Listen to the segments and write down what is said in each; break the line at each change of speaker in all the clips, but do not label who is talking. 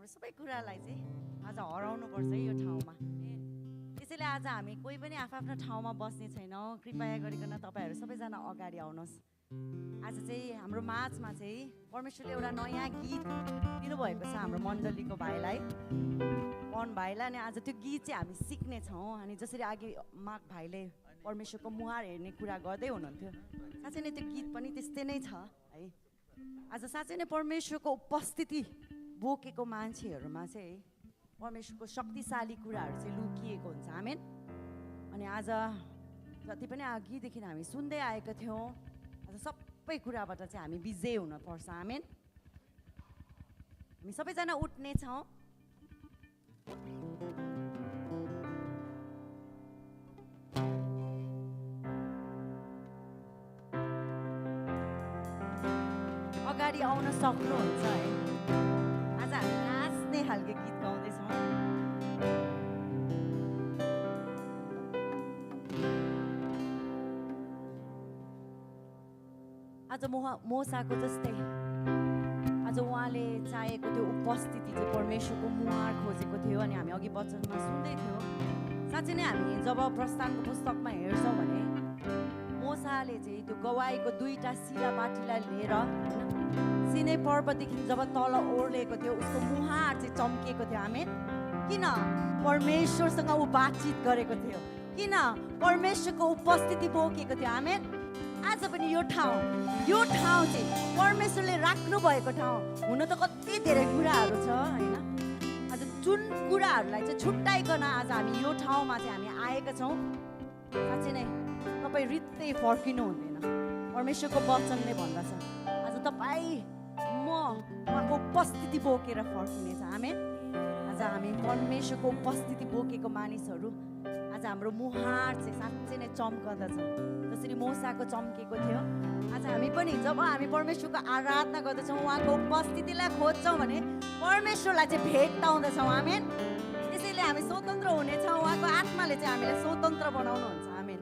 हाम्रो सबै कुरालाई चाहिँ आज हराउनुपर्छ है यो ठाउँमा। त्यसैले आज हामी कोही पनि आफ्नो ठाउँमा बस्ने छैनौँ। कृपया गरिकन तपाईँहरू सबैजना अगाडि आउनुहोस्। आज चाहिँ हाम्रो माझमा चाहिँ परमेश्वरले एउटा नयाँ गीत दिनुभएको छ हाम्रो मण्डलीको भाइलाई, पवन भाइलाई। अनि आज त्यो गीत चाहिँ हामी सिक्नेछौँ। अनि जसरी अघि माग भाइले परमेश्वरको मुहार हेर्ने कुरा गर्दै हुनुहुन्थ्यो, साँच्चै नै त्यो गीत पनि त्यस्तै नै छ है। आज साँच्चै नै परमेश्वरको उपस्थिति बोकेको मान्छेहरूमा चाहिँ परमेश्वरको शक्तिशाली कुराहरू चाहिँ लुकिएको हुन्छ। आमेन। अनि आज जति पनि अघिदेखि हामी सुन्दै आएका थियौँ, आज सबै कुराबाट चाहिँ हामी विजय हुनुपर्छ। आमेन। हामी सबैजना उठ्नेछौँ। अगाडि आउन सक्नुहुन्छ है। आज हामी नाच्ने खालको गीत गाउँदैछौँ। आज मोसाको जस्तै आज उहाँले चाहेको त्यो उपस्थिति चाहिँ परमेश्वरको मुहार खोजेको थियो। अनि हामी अघि वचनमा सुन्दै थियौँ। साँच्चै नै हामी जब प्रस्थानको पुस्तकमा हेर्छौँ भने मोसाले चाहिँ त्यो गवाईको दुईटा शिलापाटीलाई लिएर सिनै पर्वतदेखि जब तल ओर्लेको थियो, उसको मुहार चाहिँ चम्किएको थियो। आमेन। किन? परमेश्वरसँग ऊ बातचित गरेको थियो। किन? परमेश्वरको उपस्थिति बोकेको थियो। आमेन। आज पनि यो ठाउँ चाहिँ परमेश्वरले राख्नु भएको ठाउँ। हुन त कति धेरै कुराहरू छ होइन। आज जुन कुराहरूलाई चाहिँ छुट्याइकन आज हामी यो ठाउँमा चाहिँ हामी आएका छौँ। साँच्चै नै तपाईँ रित्तै फर्किनु हुँदैन। परमेश्वरको वचनले भन्दछ आज तपाईँ उहाँको उपस्थिति बोकेर फर्किनेछ। आमेन। आज हामी परमेश्वरको उपस्थिति बोकेको मानिसहरू, आज हाम्रो मुहार चाहिँ साँच्चै नै चम्कदछ जसरी मोसाको चम्केको थियो। आज हामी पनि जब हामी परमेश्वरको आराधना गर्दछौँ, उहाँको उपस्थितिलाई खोज्छौँ भने परमेश्वरलाई चाहिँ भेट्टाउँदछौँ। आमेन। त्यसैले हामी स्वतन्त्र हुनेछौँ। उहाँको आत्माले चाहिँ हामीलाई स्वतन्त्र बनाउनुहुन्छ। आमेन।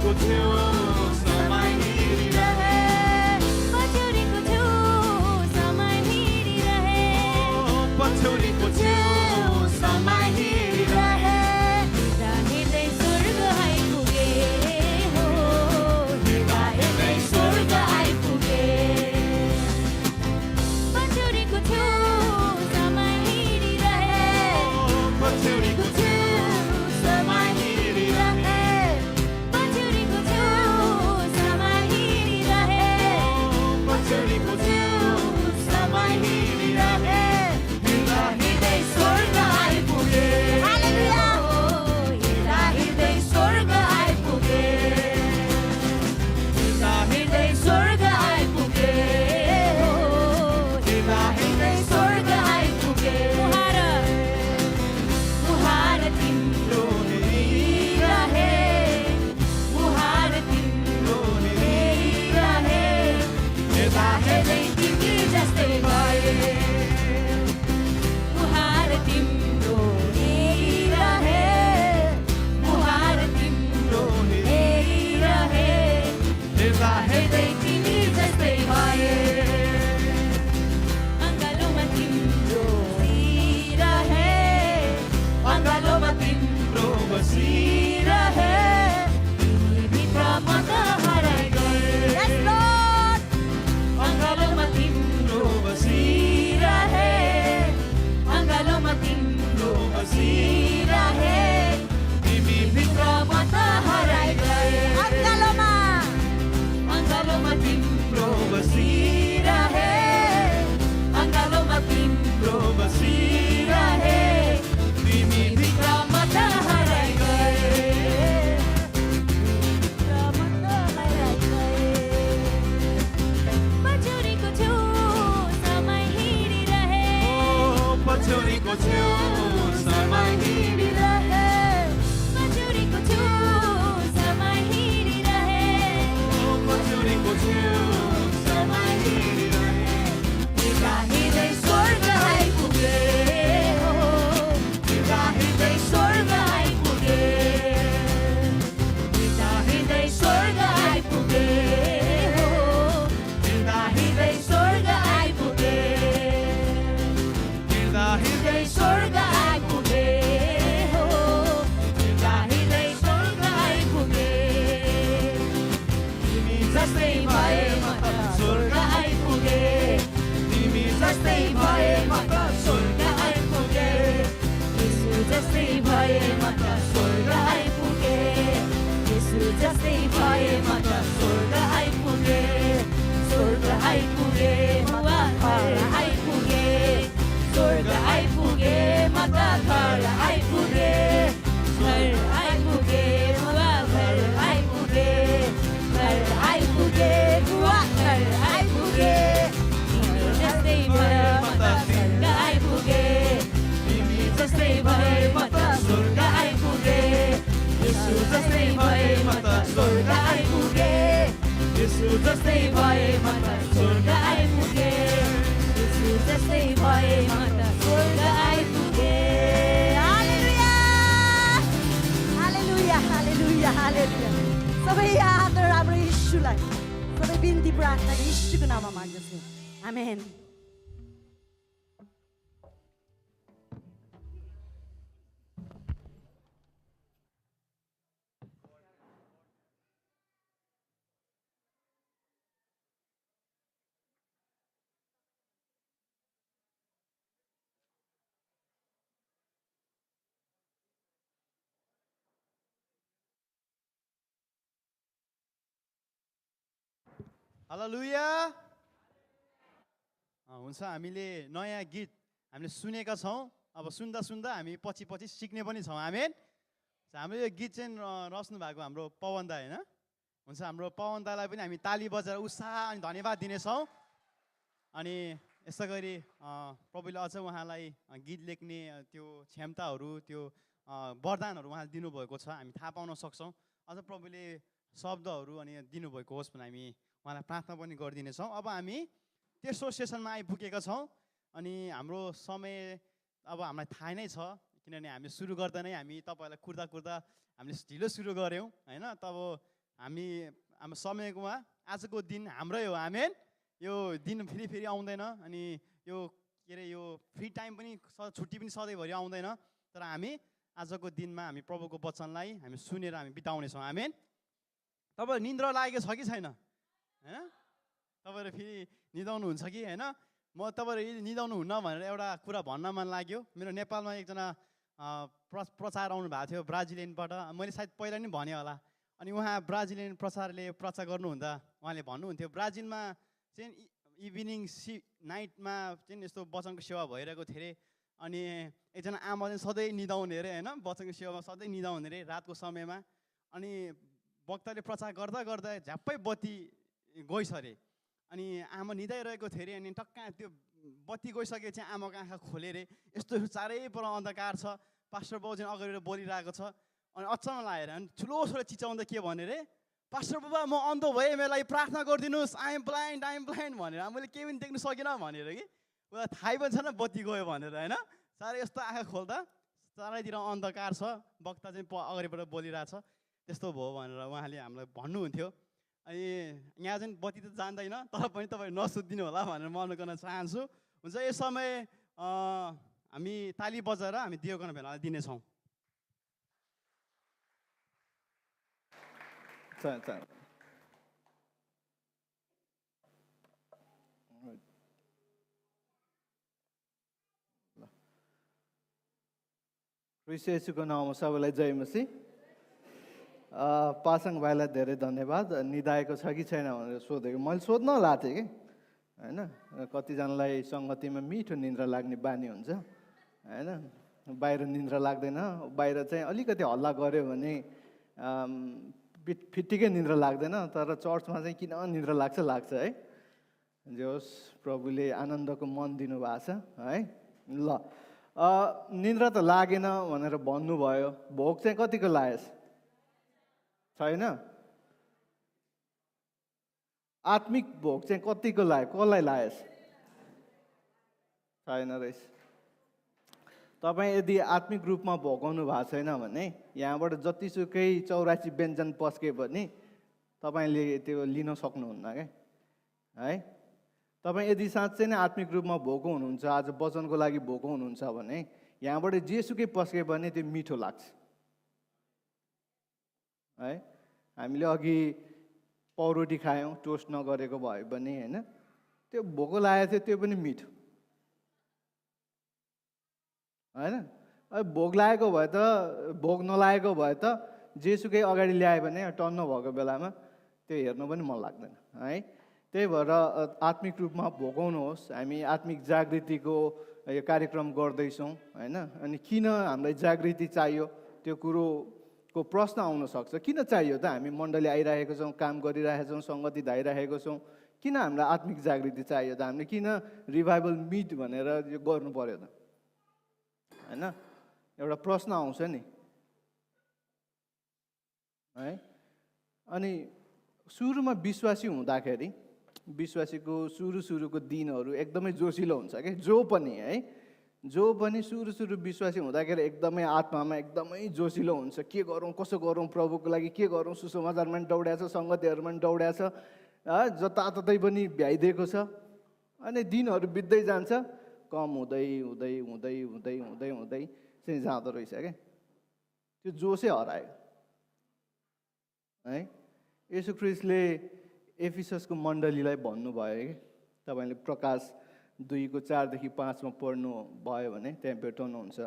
पछौडीको छेउ समय हिँडिरहे
पछौडीको छेउ समय हिँडिरहे
पछौडीको छेउ समय हिँडिरहे
हिँड्दै स्वर्ग आइपुगे हो हिँड्दै स्वर्ग आइपुगे पछौडीको छेउ समय हिँडिरहे
पछौडीको छेउ समय हिँडिरहे
पछौडीको छेउ समय हिँडिरहे
पछौडीको छेउ समय हिँडिरहे
हिँड्दै स्वर्ग आइपुगे हालेलुया हिँड्दै स्वर्ग आइपुगे हिँड्दै स्वर्ग आइपुगे हिँड्दै स्वर्ग आइपुगे मुहार तिम्रो हेरिरहे मुहार तिम्रो हेरिरहे हेर्दा हेर्दै तिमी जस्तै भए मुहार तिम्रो हेरिरहे मुहार तिम्रो हेरिरहे
हेर्दा
हेर्दै तिमी जस्तै भए अङ्गालोमा तिम्रो बसिरहे अङ्गालोमा तिम्रो बसिरहे तिमीभित्र म त हराइ गएँ अङ्गालोमा तिम्रो बसिरहे अङ्गालोमा तिम्रो बसिरहे तिमीभित्र म त हराइ गएँ अङ्गालोमा तिम्रो बसिरहे अङ्गालोमा तिम्रो बसिरहे तिमीभित्र म त हराइ गएँ पछौडीको छेउ समय हिँडिरहे
पछौडीको छेउ समय हिँडिरहे
पछौडीको छेउ समय हिँडिरहे
पछौडीको छेउ समय हिँडिरहे
हिँड्दै स्वर्ग आइपुगे हो हिँड्दै स्वर्ग आइपुगे हिँड्दै स्वर्ग आइपुगे हो हिँड्दै स्वर्ग आइपुगे
हिँड्दा
हिँड्दै स्वर्ग आइपुगे हो हिँड्दै स्वर्ग आइपुगे तिमी जस्तै भए म त स्वर्ग आइपुगे
तिमी
जस्तै भए म त स्वर्ग आइपुगे यसु जस्तै भए म त स्वर्ग आइपुगे यसु जस्तै भए म त स्वर्ग आइपुगे स्वर्ग आइपुगे म त घर आइपुगे स्वर्ग आइपुगे म त घर आइपुगे घर आइपुगे म त घर आइपुगे घर आइपुगे बुवा घर आइपुगे तिमी जस्तै भए म त स्वर्ग आइपुगे तिमी जस्तै भए म त स्वर्ग आइपुगे यसु जस्तै भए म त स्वर्ग आइपुगे
यसु
जस्तै भए म त स्वर्ग आइपुगे यसु जस्तै भए म त स्वर्ग आइपुगे हालेलुया हालेलुया हालेलुया हालेलुया सबै आदर हाम्रो यीशुलाई सबै बिन्ती प्रार्थना यीशुको नाममा माग्दछु आमेन
हालेलुया हुन्छ हामीले नयाँ गीत हामीले सुनेका छौँ अब सुन्दा सुन्दा हामी पछि पछि सिक्ने पनि छौँ आमेन हाम्रो यो गीत चाहिँ रच्नु भएको हाम्रो पवन दा होइन हुन्छ हाम्रो पवन दालाई पनि हामी ताली बजाएर उत्साह अनि धन्यवाद दिनेछौँ अनि यसै गरी प्रभुले अझ उहाँलाई गीत लेख्ने त्यो क्षमताहरू त्यो वरदानहरू उहाँले दिनुभएको छ हामी थाहा पाउन सक्छौँ अझ प्रभुले शब्दहरू अनि दिनुभएको होस् भने हामी उहाँलाई प्रार्थना पनि गरिदिनेछौँ अब हामी तेस्रो सेसनमा आइपुगेका छौँ अनि हाम्रो समय अब हामीलाई थाहा नै छ किनभने हामी सुरु गर्दा नै हामी तपाईँहरूलाई कुर्दा हामीले ढिलो सुरु गऱ्यौँ होइन तब हामी हाम्रो समयकोमा आजको दिन हाम्रै हो आमेन। यो दिन फेरि आउँदैन अनि यो के अरे यो फ्री टाइम पनि छुट्टी पनि सधैँभरि आउँदैन। तर हामी आजको दिनमा हामी प्रभुको वचनलाई हामी सुनेर हामी बिताउनेछौँ आमेन। तपाईँहरू निन्द्रा लागेको छ कि छैन होइन? तपाईँहरू फेरि निदाउनु हुन्छ कि होइन? म तपाईँहरू निदाउनु हुन्न भनेर एउटा कुरा भन्न मन लाग्यो। मेरो नेपालमा एकजना प्रचार आउनु भएको थियो ब्राजिलियनबाट। मैले सायद पहिला नि भने होला। अनि उहाँ ब्राजिलियन प्रचारले प्रचार गर्नुहुँदा उहाँले भन्नुहुन्थ्यो ब्राजिलमा चाहिँ इभिनिङ नाइटमा चाहिँ यस्तो वचनको सेवा भइरहेको थियो अरे। अनि एकजना आमा चाहिँ सधैँ निदाउने अरे होइन, वचनको सेवामा सधैँ निदाउने अरे रातको समयमा। अनि वक्ताले प्रचार गर्दा गर्दा झ्याप्पै बत्ती गइस अरे। अनि आमा निदाइरहेको थियो अरे। अनि टक्क त्यो बत्ती गइसके चाहिँ आमाको आँखा खोले अरे। यस्तो चारैपर अन्धकार छ, पास्टर बाउ चाहिँ अगाडि बोलिरहेको छ। अनि अचम्म लागेर अनि ठुलो छोरा चिचाउँदा के भने अरे, पास्टर बाबा म अन्धो भएँ, मेरो लागि प्रार्थना गरिदिनुहोस्, आइएम ब्लाइन्ड भनेर। मैले केही पनि देख्नु सकिनँ भनेर कि उसलाई थाहै पनि छैन बत्ती गयो भनेर होइन। साह्रै यस्तो आँखा खोल्दा चारैतिर अन्धकार छ, वक्ता चाहिँ अगाडिबाट बोलिरहेछ, त्यस्तो भयो भनेर उहाँले हामीलाई भन्नुहुन्थ्यो। अनि यहाँ चाहिँ बत्ती त जान्दैन तर पनि तपाईँ नसुत्दिनु होला भनेर म अनुकरण चाहन्छु। हुन्छ यस समय हामी ताली बजाएर हामी दियोगन भेलालाई दिनेछौँ।
क्रिस्चियसको नाउँमा सबैलाई जय मसीह। पासाङ भाइलाई धेरै धन्यवाद। निदाएको छ कि छैन भनेर सोधेको, मैले सोध्न लाथेँ कि होइन। कतिजनालाई सङ्गतिमा मिठो निन्द्रा लाग्ने बानी हुन्छ होइन, बाहिर निन्द्रा लाग्दैन। बाहिर चाहिँ अलिकति हल्ला गऱ्यो भने फिट्टिकै निन्द्रा लाग्दैन, तर चर्चमा चाहिँ किन निन्द्रा लाग्छ है। जे होस् प्रभुले आनन्दको मन दिनुभएको छ है। ल निन्द्रा त लागेन भनेर भन्नुभयो, भोक चाहिँ कतिको लागेछ? छैन। आत्मिक भोक चाहिँ कतिको लाग्यो? कसलाई लागेछ? छैन रहेछ। तपाईँ यदि आत्मिक रूपमा भोकाउनु भएको छैन भने यहाँबाट जतिसुकै 84 व्यञ्जन पस्के पनि तपाईँले त्यो लिन सक्नुहुन्न क्या है। तपाईँ यदि साँच्चै नै आत्मिक रूपमा भोको हुनुहुन्छ, आज वचनको लागि भोको हुनुहुन्छ भने यहाँबाट जेसुकै पस्के पनि त्यो मिठो लाग्छ है। हामीले अघि पाउरोटी खायौँ, टोस्ट नगरेको भए पनि होइन, त्यो भोको लागेको थियो, त्यो पनि मिठो होइन। भोग लागेको भए त, भोग नलागेको भए त जेसुकै अगाडि ल्यायो भने टन्न भएको बेलामा त्यो हेर्नु पनि मन लाग्दैन है। त्यही भएर आत्मिक रूपमा भोगाउनुहोस्। हामी आत्मिक जागृतिको यो कार्यक्रम गर्दैछौँ होइन। अनि किन हामीलाई जागृति चाहियो त्यो कुरोको प्रश्न आउन सक्छ। किन चाहियो त? हामी मण्डली आइरहेको छौँ, काम गरिरहेका छौँ, सङ्गति धाइरहेको छौँ, किन हामीलाई आत्मिक जागृति चाहियो त? हामीले किन रिभाइभल मिट भनेर यो गर्नु पर्यो त होइन? एउटा प्रश्न आउँछ नि है। अनि सुरुमा विश्वासी हुँदाखेरि विश्वासीको सुरुको दिनहरू एकदमै जोसिलो हुन्छ क्या। जो पनि है, जो पनि सुरु विश्वासी हुँदाखेरि एकदमै आत्मामा एकदमै जोसिलो हुन्छ। के गरौँ, कसो गरौँ, प्रभुको लागि के गरौँ। सुसमाचारमा पनि दौड्या छ, सङ्गतिहरूमा पनि दौड्या छ, जताततै पनि भ्याइदिएको छ। अनि दिनहरू बित्दै जान्छ, कम हुँदै हुँदै हुँदै हुँदै हुँदै हुँदै चाहिँ जाँदो रहेछ क्या। त्यो जोसै हरायो है। येशू ख्रीष्टले एफिससको मण्डलीलाई भन्नुभयो कि तपाईँले प्रकाश 2:4-5 पढ्नु भयो भने त्यहाँ भेटाउनुहुन्छ।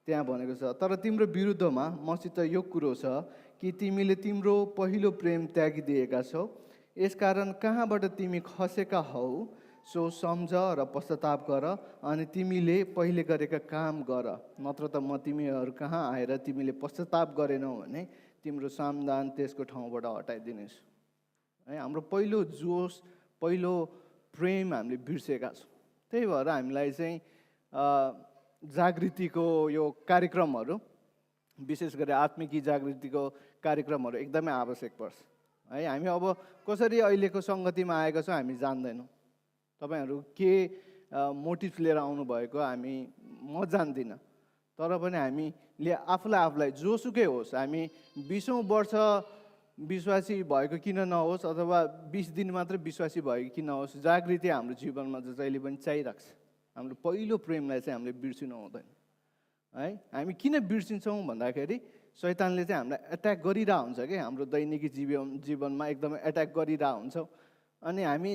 त्यहाँ भनेको छ, तर तिम्रो विरुद्धमा मसित यो कुरो छ कि तिमीले तिम्रो पहिलो प्रेम त्यागिदिएका छौ। यसकारण कहाँबाट तिमी खसेका हौ सो सम्झ र पश्चाताप गर, अनि तिमीले पहिले गरेका काम गर, नत्र त म तिमीहरू कहाँ आएर तिमीले पश्चाताप गरेनौ भने तिम्रो सामदान त्यसको ठाउँबाट हटाइदिनेछु है। हाम्रो पहिलो जोस, पहिलो प्रेम हामीले बिर्सेका छौँ। त्यही भएर हामीलाई चाहिँ जागृतिको यो कार्यक्रमहरू, विशेष गरी आत्मिकी जागृतिको कार्यक्रमहरू एकदमै आवश्यक पर्छ है। हामी अब कसरी अहिलेको सङ्गतिमा आएका छौँ हामी जान्दैनौँ। तपाईँहरू के मोटिभ लिएर आउनुभएको म जान्दिनँ, तर पनि हामीले आफूलाई जोसुकै होस्, हामी 20औँ वर्ष विश्वासी भएको किन नहोस् अथवा 20 दिन मात्र विश्वासी भएको किन नहोस्, जागृति हाम्रो जीवनमा चाहिँ जहिले पनि चाहिरहेको छ। हाम्रो पहिलो प्रेमलाई चाहिँ हामीले बिर्सिनु हुँदैन है। हामी किन बिर्सिन्छौँ भन्दाखेरि शैतानले चाहिँ हामीलाई एट्याक गरिरहेको हुन्छ कि हाम्रो दैनिकी जीवनमा एकदमै एट्याक गरिरहेको हुन्छौँ अनि हामी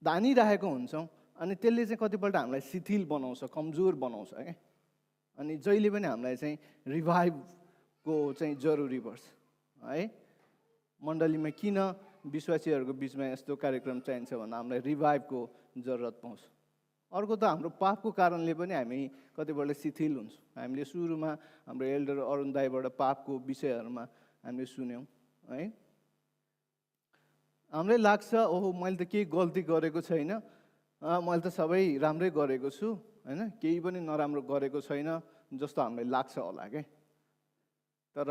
धानिरहेको हुन्छौँ अनि त्यसले चाहिँ कतिपल्ट हामीलाई शिथिल बनाउँछ, कमजोर बनाउँछ क्या। अनि जहिले पनि हामीलाई चाहिँ रिभाइभको चाहिँ जरुरी पर्छ है। मण्डलीमा किन विश्वासीहरूको बिचमा यस्तो कार्यक्रम चाहिन्छ भन्दा हामीलाई रिभाइभको जरुरत पाउँछ। अर्को त हाम्रो पापको कारणले पनि हामी कतिपल्ट शिथिल हुन्छौँ। हामीले सुरुमा हाम्रो एल्डर अरुण दाईबाट पापको विषयहरूमा हामीले सुन्यौँ है। हामीलाई लाग्छ ओहो मैले त केही गल्ती गरेको छैन, मैले त सबै राम्रै गरेको छु होइन, केही पनि नराम्रो गरेको छैन जस्तो हामीलाई लाग्छ होला क्या। तर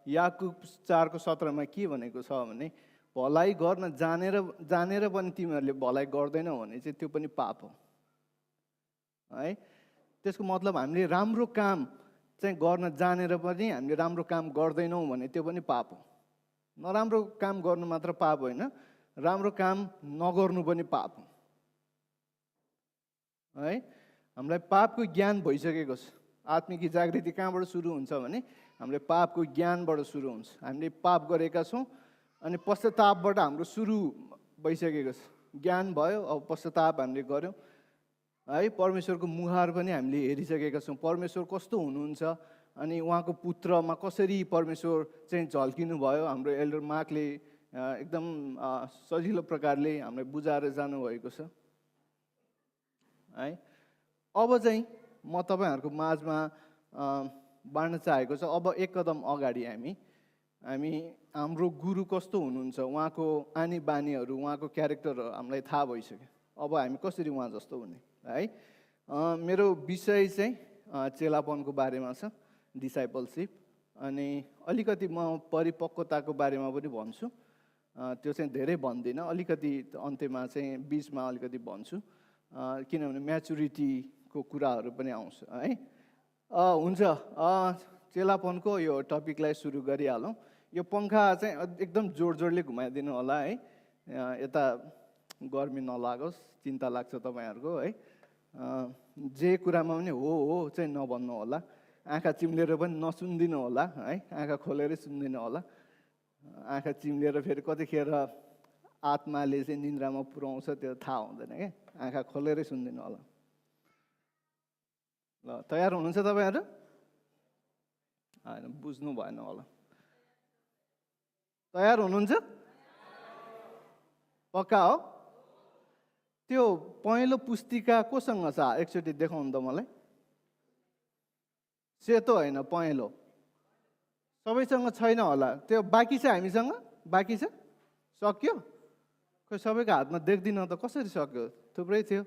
याकुब 4:17 के भनेको छ भने भलाइ गर्न जानेर पनि तिमीहरूले भलाइ गर्दैनौ भने चाहिँ त्यो पनि पाप हो है। त्यसको मतलब हामीले राम्रो काम चाहिँ गर्न जानेर पनि हामीले राम्रो काम गर्दैनौँ भने त्यो पनि पाप हो। नराम्रो काम गर्नु मात्र पाप होइन, राम्रो काम नगर्नु पनि पाप हो है। हामीलाई पापको ज्ञान भइसकेको छ। आत्मिक जागृति कहाँबाट सुरु हुन्छ भने हामीले पापको ज्ञानबाट सुरु हुन्छ। हामीले पाप गरेका छौँ अनि पश्चातापबाट हाम्रो सुरु भइसकेको छ। ज्ञान भयो, अब पश्चाताप हामीले गऱ्यौँ है। परमेश्वरको मुहार पनि हामीले हेरिसकेका छौँ, परमेश्वर कस्तो हुनुहुन्छ अनि उहाँको पुत्रमा कसरी परमेश्वर चाहिँ झल्किनु भयो। हाम्रो एल्डर मार्कले एकदम सजिलो प्रकारले हामीलाई बुझाएर जानुभएको छ है। अब चाहिँ म तपाईँहरूको माझमा बाँड्न चाहेको छ। अब एक कदम अगाडि हामी हाम्रो गुरु कस्तो हुनुहुन्छ, उहाँको आनी बानीहरू, उहाँको क्यारेक्टरहरू हामीलाई थाहा भइसक्यो। अब हामी कसरी उहाँ जस्तो हुने है। मेरो विषय चाहिँ चेलापनको बारेमा छ, डिसाइपलसिप। अनि अलिकति म परिपक्वताको बारेमा पनि भन्छु, त्यो चाहिँ धेरै भन्दिनँ, अलिकति अन्त्यमा चाहिँ बिचमा अलिकति भन्छु किनभने म्याचुरिटीको कुराहरू पनि आउँछ है। हुन्छ, चेलापनको यो टपिकलाई सुरु गरिहालौँ। यो पङ्खा चाहिँ एकदम जोडले घुमाइदिनु होला है, यता गर्मी नलागोस्, चिन्ता लाग्छ तपाईँहरूको है। जे कुरामा पनि हो चाहिँ नभन्नु होला, आँखा चिम्लेर पनि नसुनिदिनु होला है, आँखा खोलेरै सुनिदिनु होला। आँखा चिम्लेर फेरि कतिखेर आत्माले चाहिँ निन्द्रामा पुर्याउँछ त्यो थाहा हुँदैन क्या, आँखा खोलेरै सुनिदिनु होला। ल, तयार हुनुहुन्छ तपाईँहरू? होइन, बुझ्नु भएन होला। तयार हुनुहुन्छ? पक्का हो? त्यो पहेँलो पुस्तिका कोसँग छ एकचोटि देखाउनु त मलाई। सेतो होइन, पहेँलो। सबैसँग छैन होला, त्यो बाँकी छ हामीसँग? बाँकी छ? सक्यो? खोइ सबैको हातमा देख्दिनँ त कसरी सक्यो, थुप्रै थियो।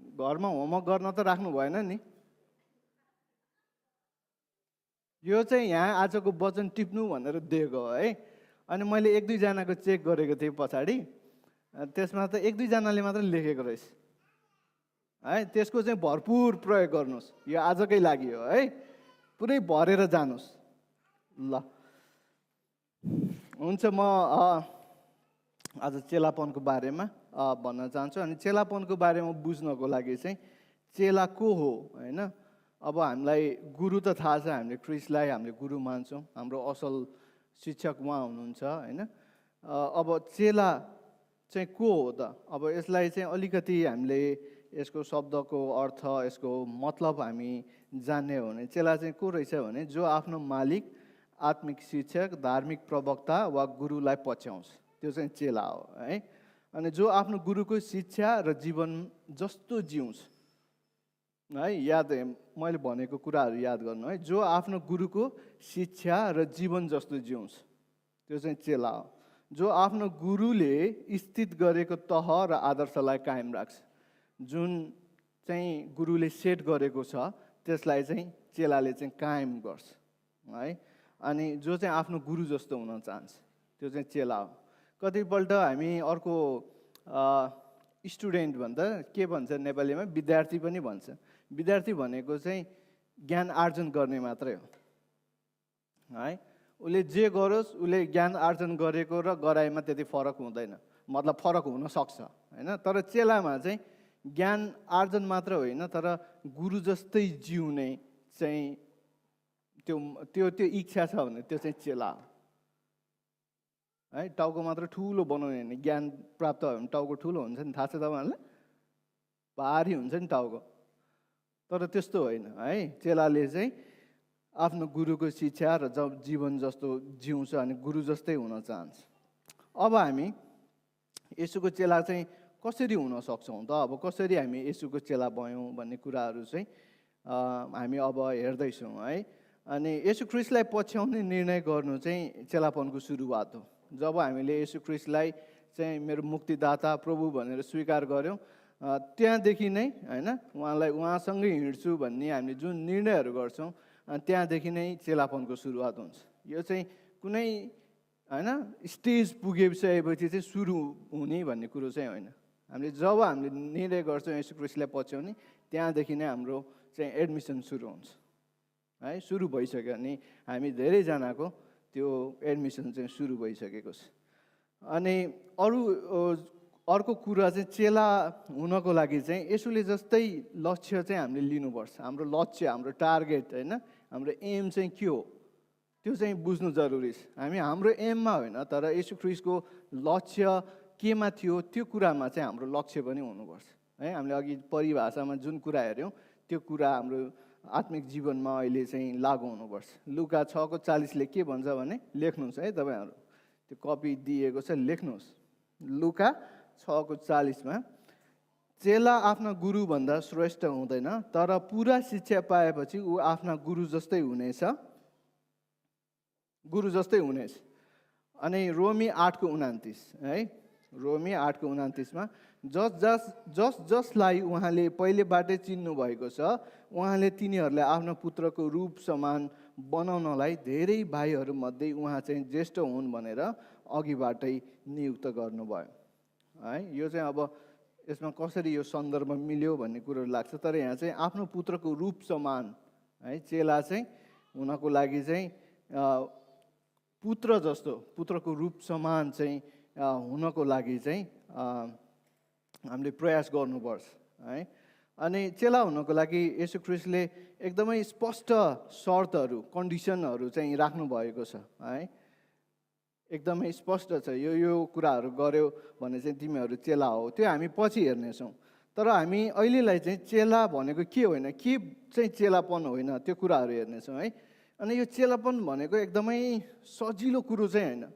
घरमा होमवर्क गर्न त राख्नु भएन नि। यो चाहिँ यहाँ आजको वचन टिप्नु भनेर दिएको है। अनि मैले 1-2 जनाको चेक गरेको थिएँ पछाडि, त्यसमा त 1-2 जनाले मात्र लेखेको रहेछ है। त्यसको चाहिँ भरपुर प्रयोग गर्नुहोस्, यो आजकै लागि हो है, पुरै भरेर जानुहोस्। ल हुन्छ, म आज चेलापनको बारेमा भन्न चाहन्छु। अनि चेलापनको बारेमा बुझ्नको लागि चाहिँ चेला को हो होइन। अब हामीलाई गुरु त थाहा छ, हामीले क्रिस्टलाई हामीले गुरु मान्छौँ, हाम्रो असल शिक्षक उहाँ हुनुहुन्छ होइन। अब चेला चाहिँ को हो त? अब यसलाई चाहिँ अलिकति हामीले यसको शब्दको अर्थ, यसको मतलब हामी जान्ने हो भने चेला चाहिँ को रहेछ भने जो आफ्नो मालिक, आत्मिक शिक्षक, धार्मिक प्रवक्ता वा गुरुलाई पछ्याउँछ, त्यो चाहिँ चेला हो है। अनि जो आफ्नो गुरुको शिक्षा र जीवन जस्तो जिउँछ है। मैले भनेको कुराहरू याद गर्नु है। जो आफ्नो गुरुको शिक्षा र जीवन जस्तो जिउँछ त्यो चाहिँ चेला हो। जो आफ्नो गुरुले स्थित गरेको तह र आदर्शलाई कायम राख्छ, जुन चाहिँ गुरुले सेट गरेको छ त्यसलाई चाहिँ चेलाले चाहिँ कायम गर्छ है। अनि जो चाहिँ आफ्नो गुरु जस्तो हुन चाहन्छ त्यो चाहिँ चेला हो। कतिपल्ट हामी अर्को स्टुडेन्ट भन्दा के भन्छ नेपालीमा, विद्यार्थी पनि भन्छ। विद्यार्थी भनेको चाहिँ ज्ञान आर्जन गर्ने मात्रै हो है। उसले जे गरोस् उसले ज्ञान आर्जन गरेको र गराइमा त्यति फरक हुँदैन, मतलब फरक हुन सक्छ होइन। तर चेलामा चाहिँ ज्ञान आर्जन मात्र होइन, तर गुरु जस्तै जिउने चाहिँ त्यो त्यो त्यो इच्छा छ भने त्यो चाहिँ चेला हो है। टाउको मात्र ठुलो बनाउने होइन, ज्ञान प्राप्त भयो भने टाउको ठुलो हुन्छ नि, थाहा छ तपाईँहरूलाई? भारी हुन्छ नि टाउको, तर त्यस्तो होइन है। चेलाले चाहिँ आफ्नो गुरुको शिक्षा र जीवन जस्तो जिउँछ अनि गुरु जस्तै हुन चाहन्छ। अब हामी येशूको चेला चाहिँ कसरी हुन सक्छौँ त? अब कसरी हामी येशूको चेला भयौँ भन्ने कुराहरू चाहिँ हामी अब हेर्दैछौँ है। अनि येशू ख्रीष्टलाई पछ्याउने निर्णय गर्नु चाहिँ चेलापनको सुरुवात हो। जब हामीले येशू ख्रीष्टलाई चाहिँ मेरो मुक्तिदाता प्रभु भनेर स्वीकार गऱ्यौँ, त्यहाँदेखि नै होइन उहाँलाई उहाँसँगै हिँड्छु भन्ने हामीले जुन निर्णयहरू गर्छौँ त्यहाँदेखि नै चेलापनको सुरुवात हुन्छ। यो चाहिँ कुनै होइन स्टेज पुगिसकेपछि चाहिँ सुरु हुने भन्ने कुरो चाहिँ होइन। हामीले जब हामीले निर्णय गर्छौँ येशू ख्रीष्टलाई पछ्याउने, त्यहाँदेखि नै हाम्रो चाहिँ एडमिसन सुरु हुन्छ है। सुरु भइसक्यो अनि हामी धेरैजनाको त्यो एडमिसन चाहिँ सुरु भइसकेको छ। अनि अर्को कुरा चाहिँ चेला हुनको लागि चाहिँ येशूले जस्तै लक्ष्य चाहिँ हामीले लिनुपर्छ। हाम्रो लक्ष्य, हाम्रो टार्गेट होइन, हाम्रो एम चाहिँ के हो त्यो चाहिँ बुझ्नु जरुरी छ। हामी हाम्रो एममा होइन, तर येशू ख्रीष्टको लक्ष्य केमा थियो त्यो कुरामा चाहिँ हाम्रो लक्ष्य पनि हुनुपर्छ है। हामीले अघि परिभाषामा जुन कुरा हेऱ्यौँ त्यो कुरा हाम्रो आत्मिक जीवनमा अहिले चाहिँ लागु हुनुपर्छ। लुका 6:40 के भन्छ भने, लेख्नुहोस् है तपाईँहरू, त्यो कपी दिएको छ, लेख्नुहोस्। लुका 6:40 चेला आफ्ना गुरुभन्दा श्रेष्ठ हुँदैन, तर पुरा शिक्षा पाएपछि ऊ आफ्ना गुरु जस्तै हुनेछ, गुरु जस्तै हुनेछ। अनि रोमी 8:29 है, रोमी 8:29 जसलाई उहाँले पहिलेबाटै चिन्नु भएको छ उहाँले तिनीहरूलाई आफ्नो पुत्रको रूप समान बनाउनलाई धेरै भाइहरूमध्ये उहाँ चाहिँ ज्येष्ठ हुन् भनेर अघिबाटै नियुक्त गर्नुभयो है। यो चाहिँ अब यसमा कसरी यो सन्दर्भ मिल्यो भन्ने कुरो लाग्छ, तर यहाँ चाहिँ आफ्नो पुत्रको रूप समान है, चेला चाहिँ हुनको लागि चाहिँ पुत्र जस्तो, पुत्रको रूप समान चाहिँ हुनको लागि चाहिँ हामीले प्रयास गर्नुपर्छ है। अनि चेला हुनको लागि येशू ख्रीष्टले एकदमै स्पष्ट शर्तहरू, कन्डिसनहरू चाहिँ राख्नु भएको छ है। एकदमै स्पष्ट छ, यो कुराहरू गर्यो भने चाहिँ तिमीहरू चेला हो। त्यो हामी पछि हेर्नेछौँ, तर हामी अहिलेलाई चाहिँ चेला भनेको के होइन, के चाहिँ चेलापन होइन त्यो कुराहरू हेर्नेछौँ है। अनि यो चेलापन भनेको एकदमै सजिलो कुरो चाहिँ होइन,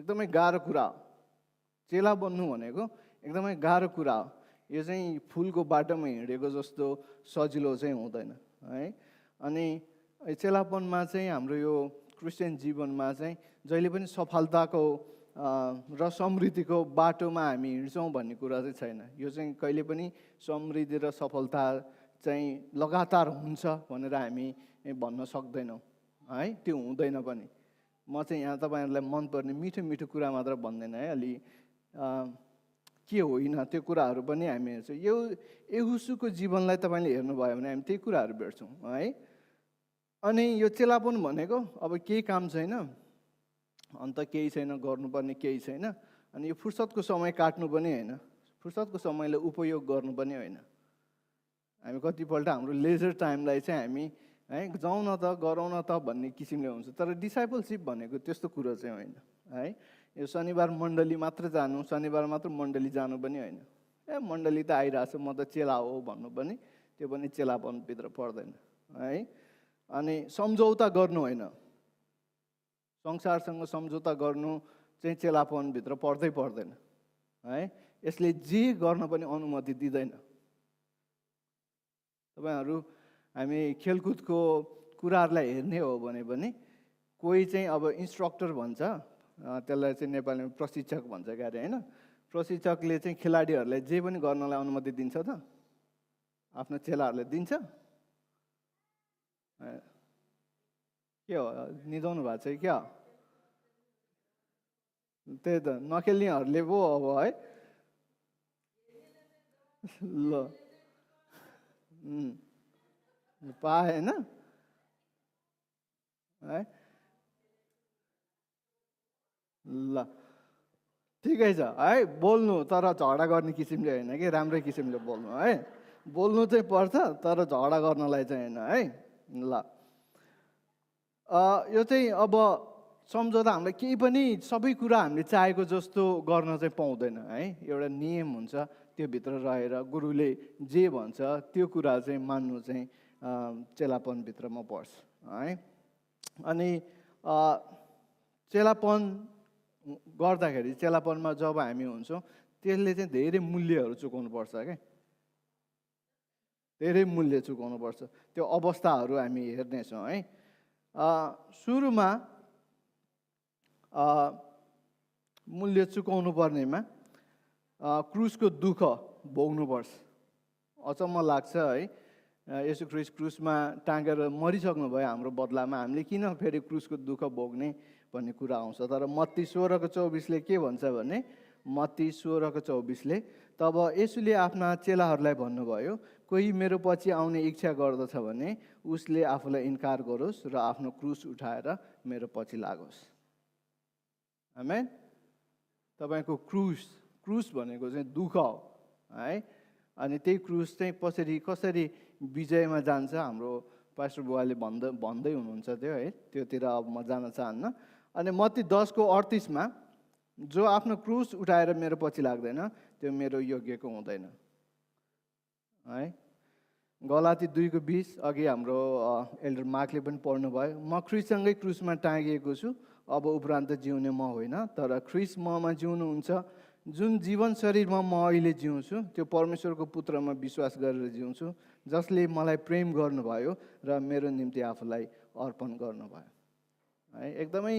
एकदमै गाह्रो कुरा हो। चेला बन्नु भनेको एकदमै गाह्रो कुरा हो। यो चाहिँ फुलको बाटोमा हिँडेको जस्तो सजिलो चाहिँ हुँदैन है। अनि चेलापनमा चाहिँ हाम्रो यो क्रिस्चियन जीवनमा चाहिँ जहिले पनि सफलताको र समृद्धिको बाटोमा हामी हिँड्छौँ भन्ने कुरा चाहिँ छैन। यो चाहिँ कहिले पनि समृद्धि र सफलता चाहिँ लगातार हुन्छ भनेर हामी भन्न सक्दैनौँ है, त्यो हुँदैन पनि। म चाहिँ यहाँ तपाईँहरूलाई मनपर्ने मिठो मिठो कुरा मात्र भन्दैन है, अलि के होइन त्यो कुराहरू पनि हामी हेर्छौँ। यो येशूको जीवनलाई तपाईँले हेर्नुभयो भने हामी त्यही कुराहरू भेट्छौँ है। अनि यो चेलापन भनेको अब केही काम छैन, अन्त केही छैन, गर्नुपर्ने केही छैन, अनि यो फुर्सदको समय काट्नु पनि होइन, फुर्सदको समयलाई उपयोग गर्नु पनि होइन। हामी कतिपल्ट हाम्रो लेजर टाइमलाई चाहिँ हामी है जाउँ न त, गरौँ न त भन्ने किसिमले हुन्छ, तर डिसाइपलसिप भनेको त्यस्तो कुरो चाहिँ होइन है। यो शनिबार मण्डली मात्र जानु, शनिबार मात्र मण्डली जानु पनि होइन। मण्डली त आइरहेछ, म त चेला हो भन्नु पनि, त्यो पनि चेलापनभित्र पर्दैन है। अनि सम्झौता गर्नु होइन, संसारसँग सम्झौता गर्नु चाहिँ चेलापनभित्र पर्दै पर्दैन है। यसले जे गर्न पनि अनुमति दिँदैन। तपाईँहरू हामी खेलकुदको कुराहरूलाई हेर्ने हो भने पनि कोही चाहिँ अब इन्स्ट्रक्टर भन्छ, त्यसलाई चाहिँ नेपालीमा प्रशिक्षक भन्छ क्यारे होइन। प्रशिक्षकले चाहिँ खेलाडीहरूलाई जे पनि गर्नलाई अनुमति दिन्छ त? आफ्नो चेलाहरूलाई दिन्छ? के हो, निदाउनु भएको छ क्या? त्यही त, नखेल्नेहरूले पो अब है ल पाएन है। ल ठिकै छ है, बोल्नु तर झगडा गर्ने किसिमले होइन कि राम्रै किसिमले बोल्नु है। बोल्नु चाहिँ पर्छ तर झगडा गर्नलाई चाहिँ होइन है। ल यो चाहिँ अब सम्झौता हामीलाई केही पनि सबै कुरा हामीले चाहेको जस्तो गर्न चाहिँ पाउँदैन है। एउटा नियम हुन्छ, त्यो भित्र रहेर गुरुले जे भन्छ त्यो कुरा चाहिँ मान्नु चाहिँ चेलापनभित्रमा पर्छ है। अनि चेलापन गर्दाखेरि चेलापनमा जब हामी हुन्छौँ त्यसले चाहिँ धेरै मूल्यहरू चुकाउनुपर्छ क्या, धेरै मूल्य चुकाउनुपर्छ। त्यो अवस्थाहरू हामी हेर्नेछौँ है। सुरुमा मूल्य चुकाउनु पर्नेमा क्रुसको दुःख भोग्नुपर्छ। अचम्म लाग्छ है, यसो क्रुसमा टाँगेर मरिसक्नु भयो हाम्रो बदलामा, हामीले किन फेरि क्रुसको दुःख भोग्ने भन्ने कुरा आउँछ। तर मत्ती 16:24 के भन्छ भने, मत्ती 16:24 तब यसुले आफ्ना चेलाहरूलाई भन्नुभयो, कोही मेरो पछि आउने इच्छा गर्दछ भने उसले आफूलाई इन्कार गरोस् र आफ्नो क्रुस उठाएर मेरो पछि लागोस्। आमेन। तपाईँको क्रुस भनेको चाहिँ दुःख हो है। अनि त्यही क्रुस चाहिँ कसरी विजयमा जान्छ, हाम्रो पास्टर बुवाले भन्दै हुनुहुन्छ त्यो है, त्योतिर अब म जान चाहन्न। अनि मत्ती 10:38 जो आफ्नो क्रुस उठाएर मेरो पछि लाग्दैन त्यो मेरो योग्यको हुँदैन है। गलाती 2:20 अघि हाम्रो एल्डर मार्कले पनि पढ्नुभयो, म ख्रिस्टसँगै क्रुसमा टाँगिएको छु, अब उपरान्त जिउने म होइन तर ख्रिस्ट ममा जिउनुहुन्छ। जुन जीवन शरीरमा म अहिले जिउँछु त्यो परमेश्वरको पुत्रमा विश्वास गरेर जिउँछु, जसले मलाई प्रेम गर्नुभयो र मेरो निम्ति आफूलाई अर्पण गर्नुभयो है। एकदमै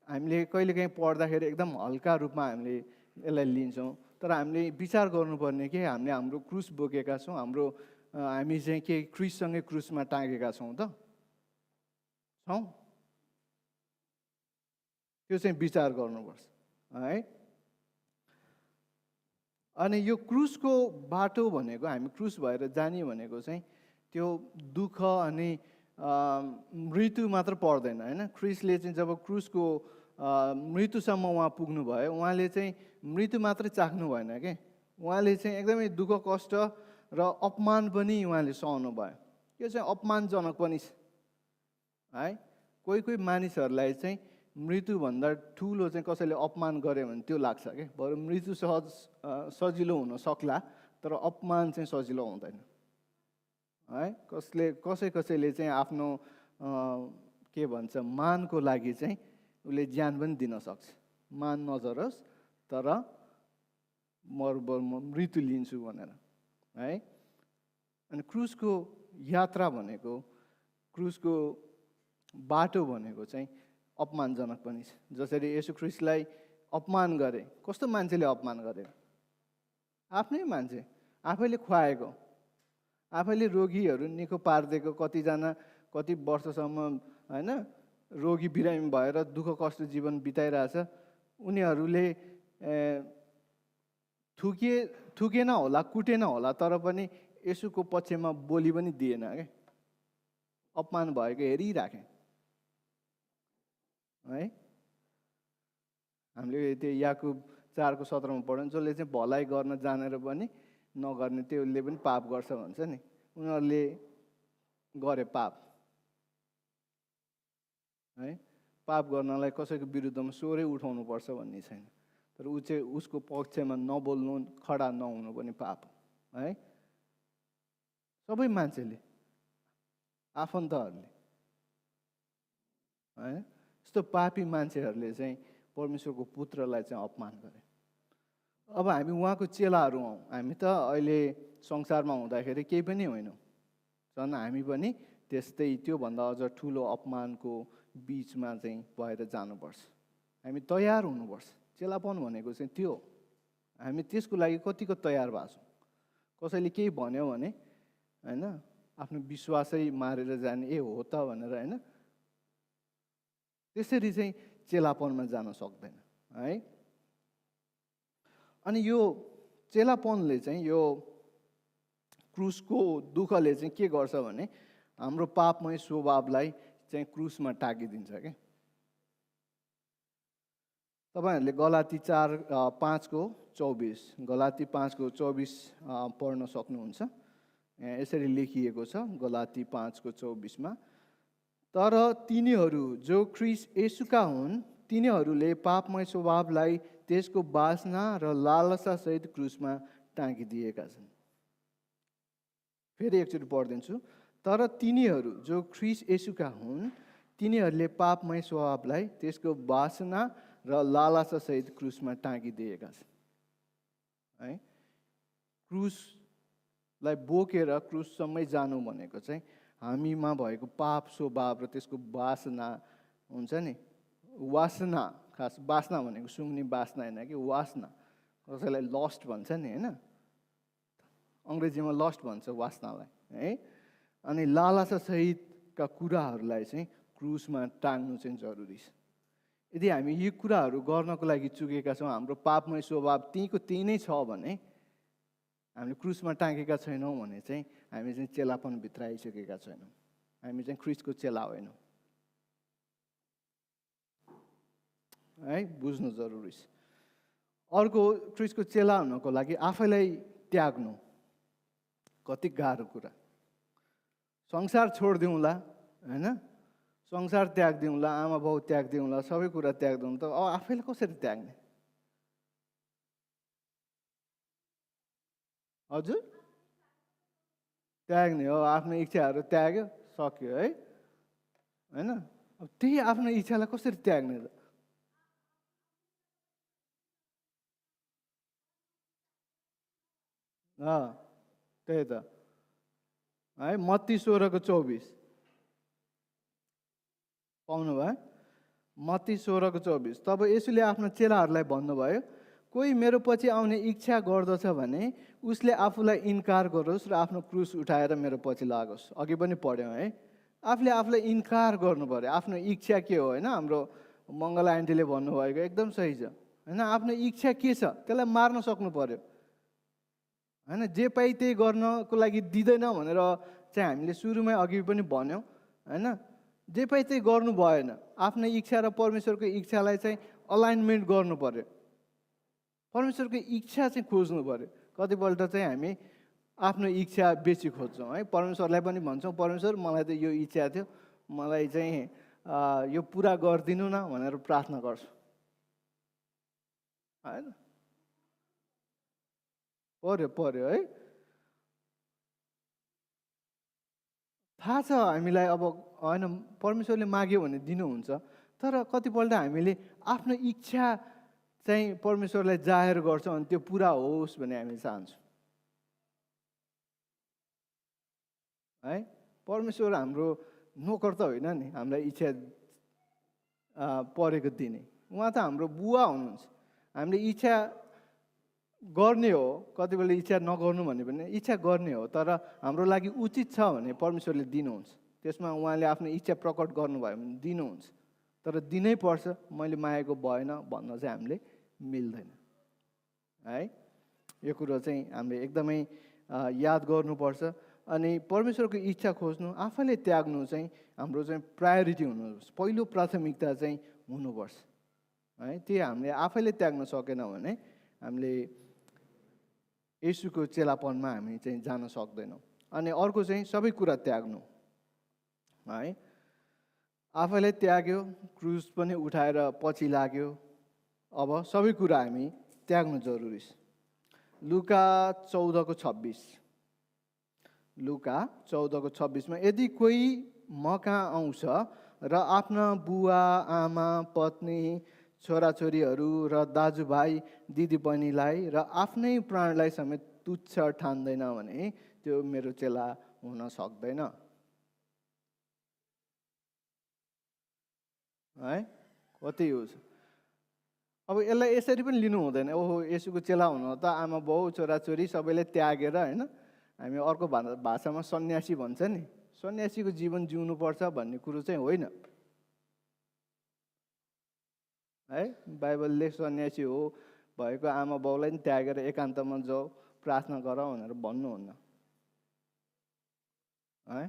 हामीले कहिलेकाहीँ पढ्दाखेरि एकदम हल्का रूपमा हामीले यसलाई लिन्छौँ, तर हामीले विचार गर्नुपर्ने कि हामीले हाम्रो क्रुस बोकेका छौँ, हामी चाहिँ के ख्रिस्टसँगै क्रुसमा टाँगेका छौँ त छौँ, त्यो चाहिँ विचार गर्नुपर्छ है। अनि यो क्रुसको बाटो भनेको, हामी क्रुस भएर जाने भनेको चाहिँ त्यो दुःख अनि मृत्यु मात्र पर्दैन होइन। ख्रिस्टले चाहिँ जब क्रुसको मृत्युसम्म उहाँ पुग्नुभयो, उहाँले चाहिँ मृत्यु मात्रै चाख्नु भएन कि, उहाँले चाहिँ एकदमै दुःख कष्ट र अपमान पनि उहाँले सहनु भयो। यो चाहिँ अपमानजनक पनि छ है। कोही मानिसहरूलाई चाहिँ मृत्युभन्दा ठुलो चाहिँ कसैले अपमान गऱ्यो भने त्यो लाग्छ कि, बरु मृत्यु सजिलो हुन सक्ला तर अपमान चाहिँ सजिलो हुँदैन है। कसैले चाहिँ आफ्नो के भन्छ मानको लागि चाहिँ उसले ज्यान पनि दिन सक्छ, मान नजरोस् तर म मृत्यु लिन्छु भनेर है। अनि क्रुसको यात्रा भनेको, क्रुसको बाटो भनेको चाहिँ अपमानजनक पनि छ। जसरी येशू ख्रिस्टलाई अपमान गरे, कस्तो मान्छेले अपमान गरे, आफ्नै मान्छे, आफैले खुवाएको, आफैले रोगीहरू निको पारिदिएको, कतिजना कति वर्षसम्म होइन रोगी बिरामी भएर दुःख कष्ट जीवन बिताइरहेछ, उनीहरूले थुकेन होला, कुटेन होला, तर पनि येशूको पक्षमा बोली पनि दिएन क्या, अपमान भएको हेरिराखे है। हामीले त्यो याकुब 4:17 पढ्यौँ, जसले चाहिँ भलाइ गर्न जानेर पनि नगर्ने त्यसले पनि पाप गर्छ भन्छ नि। उनीहरूले गरे पाप है। पाप गर्नलाई कसैको विरुद्धमा स्वरै उठाउनु पर्छ भन्ने छैन, तर ऊ चाहिँ उसको पक्षमा नबोल्नु, खडा नहुनु पनि पाप है। सबै मान्छेले, आफन्तहरूले है, यस्तो पापी मान्छेहरूले चाहिँ परमेश्वरको पुत्रलाई चाहिँ अपमान गरे। अब हामी उहाँको चेलाहरू हौँ, हामी त अहिले संसारमा हुँदाखेरि केही पनि होइनौँ, झन् हामी पनि त्यस्तै त्योभन्दा अझ ठुलो अपमानको बिचमा चाहिँ भएर जानुपर्छ। हामी तयार हुनुपर्छ। चेलापन भनेको चाहिँ त्यो, हामी त्यसको लागि कतिको तयार भएको छौँ। कसैले केही भन्यो भने होइन आफ्नो विश्वासै मारेर जाने, ए हो त भनेर होइन, त्यसरी चाहिँ चेलापनमा जान सक्दैन है। अनि यो चेलापनले चाहिँ, यो क्रुसको दुःखले चाहिँ के गर्छ भने हाम्रो पापमय स्वभावलाई चाहिँ क्रुसमा टाकिदिन्छ क्या। तपाईँहरूले गलाती 4:5-24 गलाती 5:24 पढ्न सक्नुहुन्छ। यहाँ यसरी लेखिएको छ गलाती 5:24 तर तिनीहरू जो ख्रीष्ट येशूका हुन् तिनीहरूले पापमय स्वभावलाई त्यसको वासना र लालसासहित क्रुसमा टाँगिदिएका छन्। फेरि एकचोटि पढिदिन्छु। तर तिनीहरू जो ख्रीष्ट येशूका हुन् तिनीहरूले पापमय स्वभावलाई त्यसको वासना र लालसासहित क्रुसमा टाँगिदिएका छन्। है, क्रुसलाई बोकेर क्रुससम्मै जानु भनेको चाहिँ हामीमा भएको पाप स्वभाव र त्यसको वासना हुन्छ नि। वासना, खास वासना भनेको सुँग्ने वासना होइन कि वासना, कसैलाई लस्ट भन्छ नि होइन, अङ्ग्रेजीमा लस्ट भन्छ वासनालाई है। अनि लालसासहितका कुराहरूलाई चाहिँ क्रुसमा टाङ्नु चाहिँ जरुरी छ। यदि हामी यी कुराहरू गर्नको लागि चुकेका छौँ, हाम्रो पापमय स्वभाव त्यहीँको त्यही नै छ भने, हामीले क्रुसमा टाँगेका छैनौँ भने चाहिँ हामी चाहिँ चेलापनभित्र आइसकेका छैनौँ, हामी चाहिँ ख्रीष्टको चेला होइनौँ। है, बुझ्नु जरुरी छ। अर्को, ख्रीष्टको चेला हुनको लागि आफैलाई त्याग्नु कति गाह्रो कुरा। संसार छोडिदिउँला होइन, संसार त्यागिदिउँला, आमा बाउ त्यागिदिउँला, सबै कुरा त्यागिदिउँ, त आफैलाई कसरी त्याग्ने? हजुर, त्याग्ने हो, आफ्नो इच्छाहरू त्याग्यो, सक्यो है होइन। अब त्यही आफ्नो इच्छालाई कसरी त्याग्ने त? त्यही त है। मत्ती 16:24 पाउनु भयो? मत्ती 16:24। तब यसुले आफ्ना चेलाहरूलाई भन्नुभयो, कोही मेरो पछि आउने इच्छा गर्दछ भने उसले आफूलाई इन्कार गरोस् र आफ्नो क्रुस उठाएर मेरो पछि लागोस्। अघि पनि पढ्यौँ है, आफूले आफूलाई इन्कार गर्नु पर्यो। आफ्नो इच्छा के हो होइन, हाम्रो मङ्गला आन्टीले भन्नुभएको एकदम सही छ होइन। आफ्नो इच्छा के छ त्यसलाई मार्न सक्नु पर्यो होइन। जे पाइ त्यही गर्नको लागि दिँदैन भनेर चाहिँ हामीले सुरुमै अघि पनि भन्यौँ होइन। जे पाइ त्यही गर्नु भएन, आफ्नो इच्छा र परमेश्वरको इच्छालाई चाहिँ अलाइनमेन्ट गर्नु पर्यो। परमेश्वरको इच्छा चाहिँ खोज्नु पर्यो। कतिपल्ट चाहिँ हामी आफ्नो इच्छा बेसी खोज्छौँ है। परमेश्वरलाई पनि भन्छौँ, परमेश्वर मलाई त यो इच्छा थियो, मलाई चाहिँ यो पुरा गरिदिनु न भनेर प्रार्थना गर्छु होइन। पर्यो है। थाहा छ हामीलाई अब होइन, परमेश्वरले माग्यो भने दिनुहुन्छ, तर कतिपल्ट हामीले आफ्नो इच्छा चाहिँ परमेश्वरलाई जाहेर गर्छौँ अनि त्यो पुरा होस् भन्ने हामी चाहन्छौँ है। परमेश्वर हाम्रो नोकर त होइन नि, हामीलाई इच्छा परेको दिने। उहाँ त हाम्रो बुवा हुनुहुन्छ। हामीले इच्छा गर्ने हो, कति बेला इच्छा नगर्नु भन्ने पनि इच्छा गर्ने हो, तर हाम्रो लागि उचित छ भने परमेश्वरले दिनुहुन्छ। त्यसमा उहाँले आफ्नो इच्छा प्रकट गर्नुभयो भने दिनुहुन्छ, तर दिनै पर्छ। मैले मागेको भएन भन्न चाहिँ हामीले मिल्दैन है। यो कुरो चाहिँ हामीले एकदमै याद गर्नुपर्छ। अनि परमेश्वरको इच्छा खोज्नु, आफैले त्याग्नु चाहिँ हाम्रो चाहिँ प्रायोरिटी हुनुपर्छ, पहिलो प्राथमिकता चाहिँ हुनुपर्छ है। त्यो हामीले आफैले त्याग्न सकेन भने हामीले येशूको चेलापनमा हामी चाहिँ जान सक्दैनौँ। अनि अर्को चाहिँ सबै कुरा त्याग्नु है। आफैलाई त्याग्यो, क्रुस पनि उठाएर पछि लाग्यो, अब सबै कुरा हामी त्याग्नु जरुरी छ। लुका 14:26 लुका 14:26 यदि कोही म कहाँ आउँछ र आफ्ना बुवा आमा पत्नी छोराछोरीहरू र दाजुभाइ दिदीबहिनीलाई र आफ्नै प्राणलाई समेत तुच्छ ठान्दैन भने त्यो मेरो चेला हुन सक्दैन है। कति हो? अब यसलाई यसरी पनि लिनु हुँदैन, ओहो येशूको चेला हुनु त आमा बाउ छोराछोरी सबैले त्यागेर होइन, हामी अर्को भाषामा सन्यासी भन्छ नि, सन्यासीको जीवन जिउनुपर्छ भन्ने कुरो चाहिँ होइन है। बाइबलले सन्यासी हो भएको आमा बाउलाई पनि त्यागेर एकान्तमा जाऊ प्रार्थना गर भनेर भन्नुहुन्न है।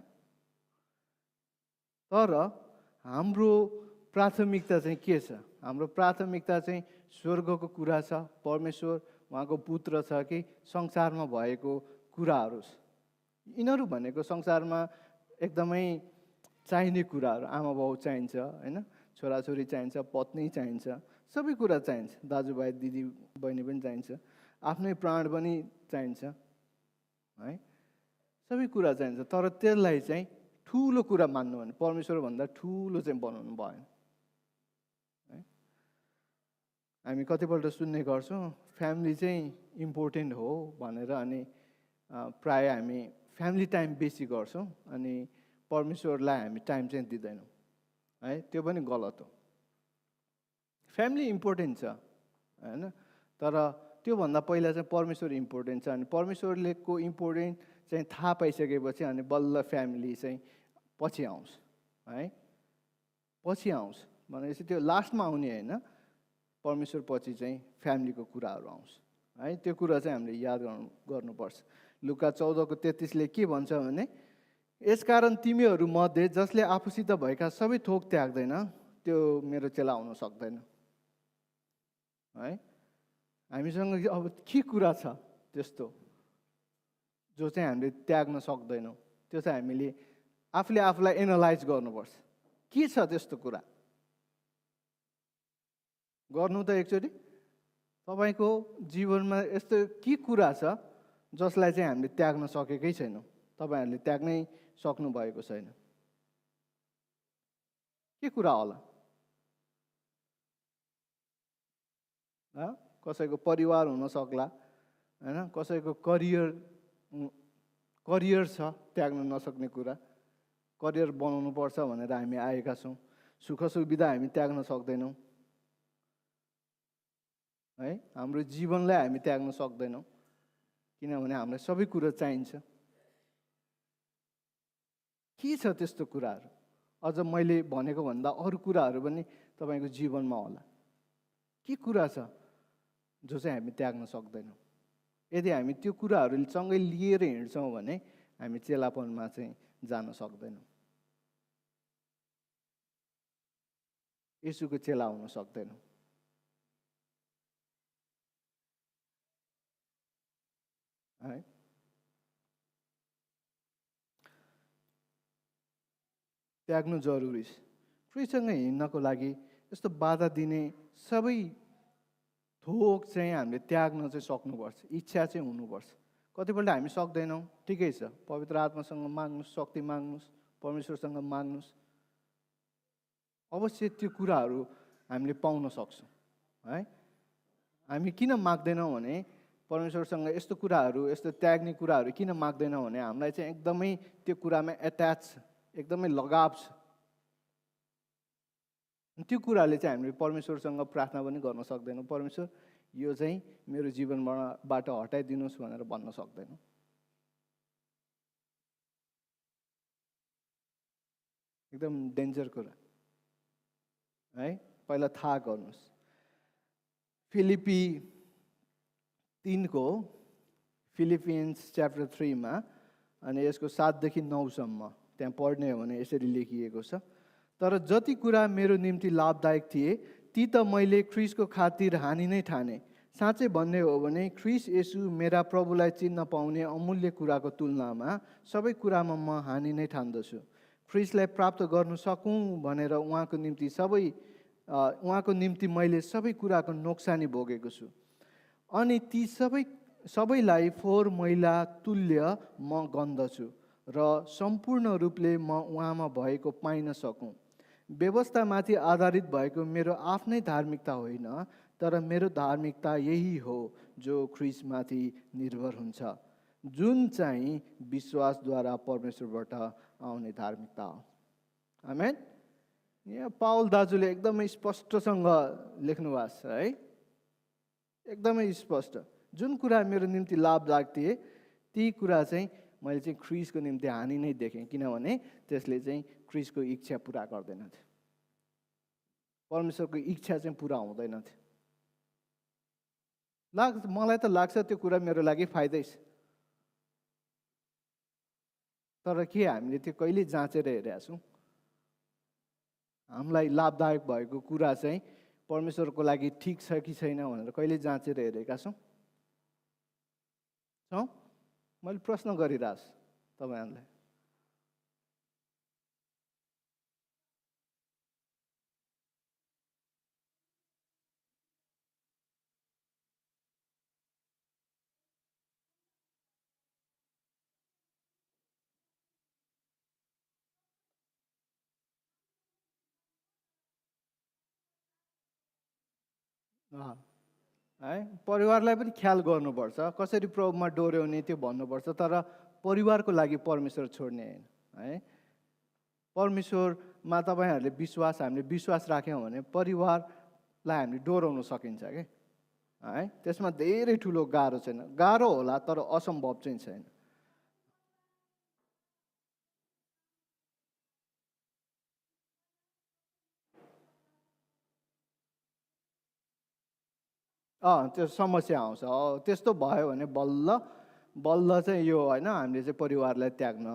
तर हाम्रो प्राथमिकता चाहिँ के छ? हाम्रो प्राथमिकता चाहिँ स्वर्गको कुरा छ, परमेश्वर उहाँको पुत्र छ कि संसारमा भएको कुराहरू। यिनीहरू भनेको संसारमा एकदमै चाहिने कुराहरू। आमा बाउ चाहिन्छ होइन, छोराछोरी चाहिन्छ, पत्नी चाहिन्छ, सबै कुरा चाहिन्छ, दाजुभाइ दिदी बहिनी पनि चाहिन्छ, आफ्नै प्राण पनि चाहिन्छ है, सबै कुरा चाहिन्छ। तर त्यसलाई चाहिँ ठुलो कुरा मान्नु भने परमेश्वरभन्दा ठुलो चाहिँ बनाउनु भएन है। हामी कतिपल्ट सुन्ने गर्छौँ फ्यामिली चाहिँ इम्पोर्टेन्ट हो भनेर, अनि प्रायः हामी फ्यामिली टाइम बेसी गर्छौँ अनि परमेश्वरलाई हामी टाइम चाहिँ दिँदैनौँ है, त्यो पनि गलत हो। फ्यामिली इम्पोर्टेन्ट छ होइन, तर त्योभन्दा पहिला चाहिँ परमेश्वर इम्पोर्टेन्ट छ। अनि परमेश्वरले को इम्पोर्टेन्ट चाहिँ थाहा पाइसकेपछि अनि बल्ल फ्यामिली चाहिँ पछि आउँछ है, पछि आउँछ भनेपछि त्यो लास्टमा आउने होइन, परमेश्वर पछि चाहिँ फ्यामिलीको कुराहरू आउँछ है। त्यो कुरा चाहिँ हामीले याद गर्नुपर्छ। लुका 14:33 के भन्छ भने, यसकारण तिमीहरू मध्ये जसले आफूसित भएका सबै थोक त्याग्दैन त्यो मेरो चेला हुन सक्दैन है। हामीसँग अब के कुरा छ त्यस्तो जो चाहिँ हामीले त्याग्न सक्दैनौँ, त्यो चाहिँ हामीले आफूले आफूलाई एनालाइज गर्नुपर्छ। के छ त्यस्तो कुरा गर्नु त एकचोटि। तपाईँको जीवनमा यस्तो के कुरा छ जसलाई चाहिँ हामीले त्याग्न सकेकै छैनौँ, तपाईँहरूले त्याग्नै सक्नु भएको छैन? के कुरा होला? कसैको परिवार हुन सक्ला होइन, कसैको करियर छ त्याग्न नसक्ने कुरा, करियर बनाउनु पर्छ भनेर हामी आएका छौँ, सुख सुविधा हामी त्याग्न सक्दैनौँ है, हाम्रो जीवनलाई हामी त्याग्न सक्दैनौँ किनभने हामीलाई सबै कुरा चाहिन्छ। के छ त्यस्तो कुराहरू? अझ मैले भनेको भन्दा अरू कुराहरू पनि तपाईँको जीवनमा होला। के कुरा छ जो चाहिँ हामी त्याग्न सक्दैनौँ? यदि हामी त्यो कुराहरू सँगै लिएर हिँड्छौँ भने हामी चेलापनमा चाहिँ जान सक्दैनौँ, येशूको चेला हुन सक्दैनौँ है। त्याग्नु जरुरी छ। ख्रीष्टसँग हिँड्नको लागि यस्तो बाधा दिने सबै थोक चाहिँ हामीले त्याग्न चाहिँ सक्नुपर्छ, इच्छा चाहिँ हुनुपर्छ। कतिपल्ट हामी सक्दैनौँ, ठिकै छ, पवित्र आत्मासँग माग्नुहोस्, शक्ति माग्नुहोस्, परमेश्वरसँग माग्नुहोस्, अवश्य त्यो कुराहरू हामीले पाउन सक्छौँ है। हामी किन माग्दैनौँ भने परमेश्वरसँग यस्तो कुराहरू, यस्तो त्याग्ने कुराहरू किन माग्दैनौँ भने हामीलाई चाहिँ एकदमै त्यो कुरामा एट्याच छ, एकदमै लगाव छ। त्यो कुराले चाहिँ हामीले परमेश्वरसँग प्रार्थना पनि गर्न सक्दैनौँ, परमेश्वर यो चाहिँ मेरो जीवनबाट हटाइदिनुहोस् भनेर भन्न सक्दैनौँ। एकदम डेन्जर कुरा है, पहिला थाहा गर्नुहोस्। फिलिपियन्स च्याप्टर 3 अनि यसको 7देखि 9 त्यहाँ पढ्ने हो भने यसरी लेखिएको छ, तर जति कुरा मेरो निम्ति लाभदायक थिए ती त मैले ख्रीष्टको खातिर हानि नै ठाने। साँच्चै भन्ने हो भने ख्रीष्ट येशू मेरा प्रभुलाई चिन्न पाउने अमूल्य कुराको तुलनामा सबै कुरामा म हानि नै ठान्दछु। ख्रीष्टलाई प्राप्त गर्नु सकौँ भनेर उहाँको निम्ति मैले सबै कुराको नोक्सानी भोगेको छु, अनि ती सबैलाई फोहोर मैला तुल्य म गन्दछु र सम्पूर्ण रूपले म उहाँमा भएको पाइन सकौँ। व्यवस्थामाथि आधारित भएको मेरो आफ्नै धार्मिकता होइन, तर मेरो धार्मिकता यही हो जो ख्रीष्टमाथि निर्भर हुन्छ, जुन चाहिँ विश्वासद्वारा परमेश्वरबाट आउने धार्मिकता हो। आमेन। यहाँ पावल दाजुले एकदमै स्पष्टसँग लेख्नु भएको छ है, एकदमै स्पष्ट। जुन कुरा मेरो निम्ति लाभदायक थिए ती कुरा चाहिँ मैले चाहिँ ख्रीष्टको निम्ति हानि नै देखेँ, किनभने त्यसले चाहिँ ख्रीष्टको इच्छा पुरा गर्दैन थियो, परमेश्वरको इच्छा चाहिँ पुरा हुँदैन थियो। मलाई त लाग्छ त्यो कुरा मेरो लागि फाइदै छ, तर के हामीले त्यो कहिले जाँचेर हेरेका छौँ? हामीलाई लाभदायक भएको कुरा चाहिँ परमेश्वरको लागि ठिक छ कि छैन भनेर कहिले जाँचेर हेरेका छौँ? मैले प्रश्न गरिरहेको छु तपाईँहरूलाई। है परिवारलाई पनि ख्याल गर्नुपर्छ, कसरी प्रभुमा डोर्याउने त्यो भन्नुपर्छ, तर परिवारको लागि परमेश्वर छोड्ने होइन है। परमेश्वरमा तपाईँहरूले विश्वास, हामीले विश्वास राख्यौँ भने परिवारलाई हामीले डोराउन सकिन्छ क्या है। त्यसमा धेरै ठुलो गाह्रो छैन, गाह्रो होला तर असम्भव चाहिँ छैन। त्यो समस्या आउँछ। त्यस्तो भयो भने बल्ल बल्ल चाहिँ यो होइन, हामीले चाहिँ परिवारलाई त्याग्न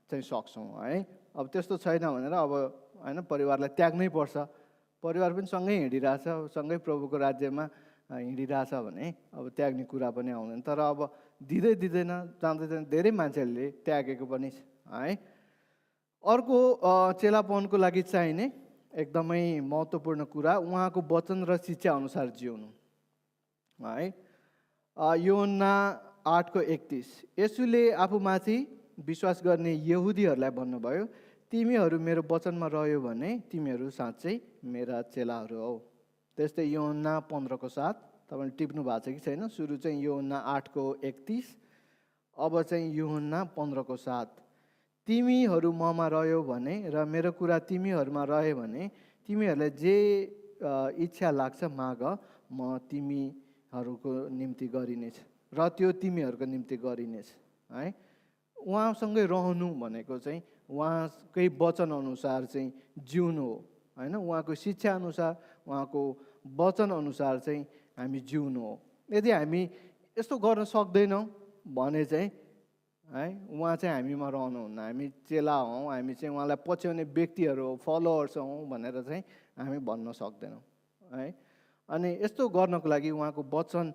चाहिँ सक्छौँ है। अब त्यस्तो छैन भनेर अब होइन परिवारलाई त्याग्नै पर्छ, परिवार पनि सँगै हिँडिरहेछ, सँगै प्रभुको राज्यमा हिँडिरहेछ भने अब त्याग्ने कुरा पनि आउँदैन। तर अब दिँदैन जाँदैन धेरै मान्छेहरूले त्यागेको पनि छ है। अर्को चेलापनको लागि चाहिने एकदमै महत्त्वपूर्ण कुरा उहाँको वचन र शिक्षा अनुसार जिउनु है। यूहन्ना 8:31 येशूले आफूमाथि विश्वास गर्ने यहुदीहरूलाई भन्नुभयो, तिमीहरू मेरो वचनमा रह्यो भने तिमीहरू साँच्चै मेरा चेलाहरू हौ। त्यस्तै यूहन्ना 15:7 तपाईँले टिप्नु भएको छ कि छैन, सुरु चाहिँ यूहन्ना 8:31, अब चाहिँ यूहन्ना 15:7 तिमीहरू ममा रह्यो भने र मेरो कुरा तिमीहरूमा रह्यो भने तिमीहरूलाई जे इच्छा लाग्छ माग, म तिमीहरूको निम्ति गरिनेछ र त्यो तिमीहरूको निम्ति गरिनेछ है। उहाँसँगै रहनु भनेको चाहिँ उहाँकै वचन अनुसार चाहिँ जिउनु हो होइन। उहाँको शिक्षा अनुसार, उहाँको वचन अनुसार चाहिँ हामी जिउनु हो। यदि हामी यस्तो गर्न सक्दैनौँ भने चाहिँ है उहाँ चाहिँ हामीमा रहनुहुन्न, हामी चेला हौँ, हामी चाहिँ उहाँलाई पछ्याउने व्यक्तिहरू हो, फलोवर्स हौँ भनेर चाहिँ हामी भन्न सक्दैनौँ है। अनि यस्तो गर्नको लागि, उहाँको वचन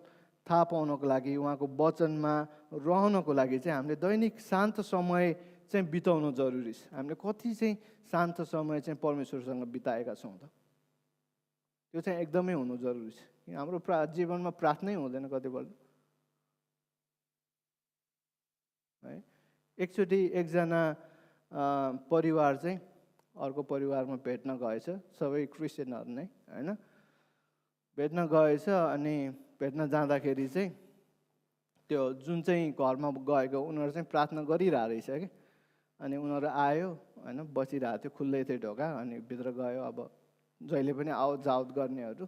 थाहा पाउनको लागि, उहाँको वचनमा रहनको लागि चाहिँ हामीले दैनिक शान्त समय चाहिँ बिताउनु जरुरी छ। हामीले कति चाहिँ शान्त समय चाहिँ परमेश्वरसँग बिताएका छौँ त? त्यो चाहिँ एकदमै हुनु जरुरी छ। हाम्रो जीवनमा प्रार्थनै हुँदैन कतिपल्ट है। एकचोटि एकजना परिवार चाहिँ अर्को परिवारमा भेट्न गएछ, सबै क्रिस्चियनहरू नै होइन। भेट्न गएछ अनि भेट्न जाँदाखेरि चाहिँ त्यो जुन चाहिँ घरमा गएको उनीहरू चाहिँ प्रार्थना गरिरहेको रहेछ कि। अनि उनीहरू आयो होइन, बसिरहेको थियो, खुल्लै थियो ढोका, अनि भित्र गयो। अब जहिले पनि आवत जावत गर्नेहरू।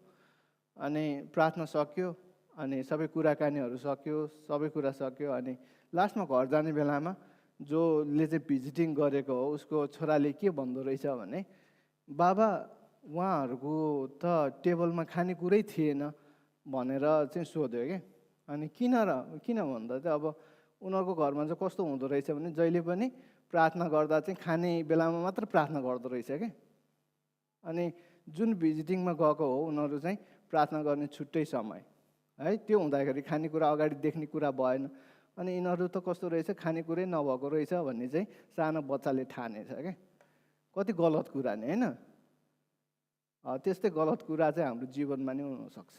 अनि प्रार्थना सक्यो, अनि सबै कुराकानीहरू सक्यो, सबै कुरा सक्यो। अनि लास्टमा घर जाने बेलामा जसले चाहिँ भिजिटिङ गरेको हो उसको छोराले के भन्दो रहेछ भने, बाबा उहाँहरूको त टेबलमा खानेकुरै थिएन भनेर चाहिँ सोध्यो कि। अनि किन भन्दा चाहिँ अब उनीहरूको घरमा चाहिँ कस्तो हुँदो रहेछ भने जहिले पनि प्रार्थना गर्दा चाहिँ खाने बेलामा मात्र प्रार्थना गर्दो रहेछ कि। अनि जुन भिजिटिङमा गएको हो उनीहरू चाहिँ प्रार्थना गर्ने छुट्टै समय है। त्यो हुँदाखेरि खानेकुरा अगाडि देख्ने कुरा भएन। अनि यिनीहरू त कस्तो रहेछ, खानेकुरै नभएको रहेछ भन्ने चाहिँ सानो बच्चाले ठानेछ क्या। कति गलत कुरा नि होइन। त्यस्तै गलत कुरा चाहिँ हाम्रो जीवनमा नै हुनसक्छ,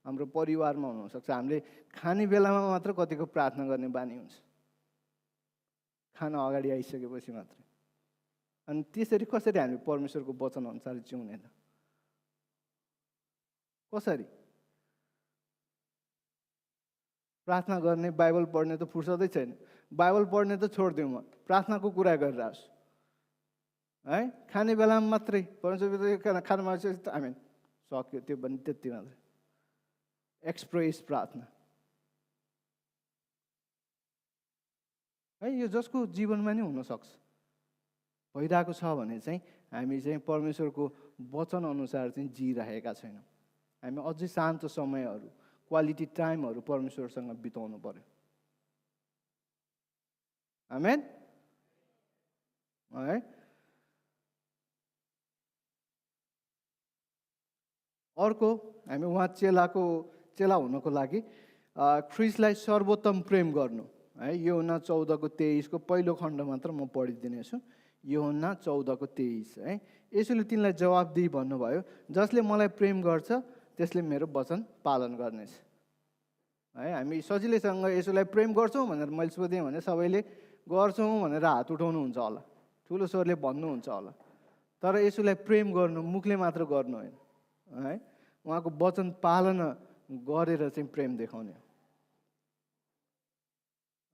हाम्रो परिवारमा हुनसक्छ। हामीले खाने बेलामा मात्र कतिको प्रार्थना गर्ने बानी हुन्छ, खाना अगाडि आइसकेपछि मात्रै। अनि त्यसरी कसरी हामी परमेश्वरको वचन अनुसार जिउने त? कसरी? प्रार्थना गर्ने, बाइबल पढ्ने त फुर्सदै छैन। बाइबल पढ्ने त छोडिदिउँ, म प्रार्थनाको कुरा गरिरहेको छु है। खाने बेलामा मात्रै परमेश्वर खाना मागेपछि हामी सक्यो, त्यो पनि त्यति मात्रै एक्सप्रेस प्रार्थना है। यो जसको जीवनमा नै हुनसक्छ, भइरहेको छ भने चाहिँ हामी चाहिँ परमेश्वरको वचन अनुसार चाहिँ जिइरहेका छैनौँ। हामी अझै शान्त समयहरू, क्वालिटी टाइमहरू परमेश्वरसँग बिताउनु पर्यो। आमेन है। अर्को हामी उहाँ चेला हुनको लागि ख्रिस्टलाई सर्वोत्तम प्रेम गर्नु है। यूहन्ना 14:23 पहिलो खण्ड मात्र म पढिदिनेछु। यूहन्ना 14:23 है। यसोले तिनलाई जवाब दिई भन्नुभयो, जसले मलाई प्रेम गर्छ त्यसले मेरो वचन पालन गर्नेछ है। हामी सजिलैसँग यसोलाई प्रेम गर्छौँ भनेर मैले सोधेँ भने सबैले गर्छौँ भनेर हात उठाउनुहुन्छ होला, ठुलो स्वरले भन्नुहुन्छ होला। तर यसोलाई प्रेम गर्नु मुखले मात्र गर्नु होइन है, उहाँको वचन पालना गरेर चाहिँ प्रेम देखाउने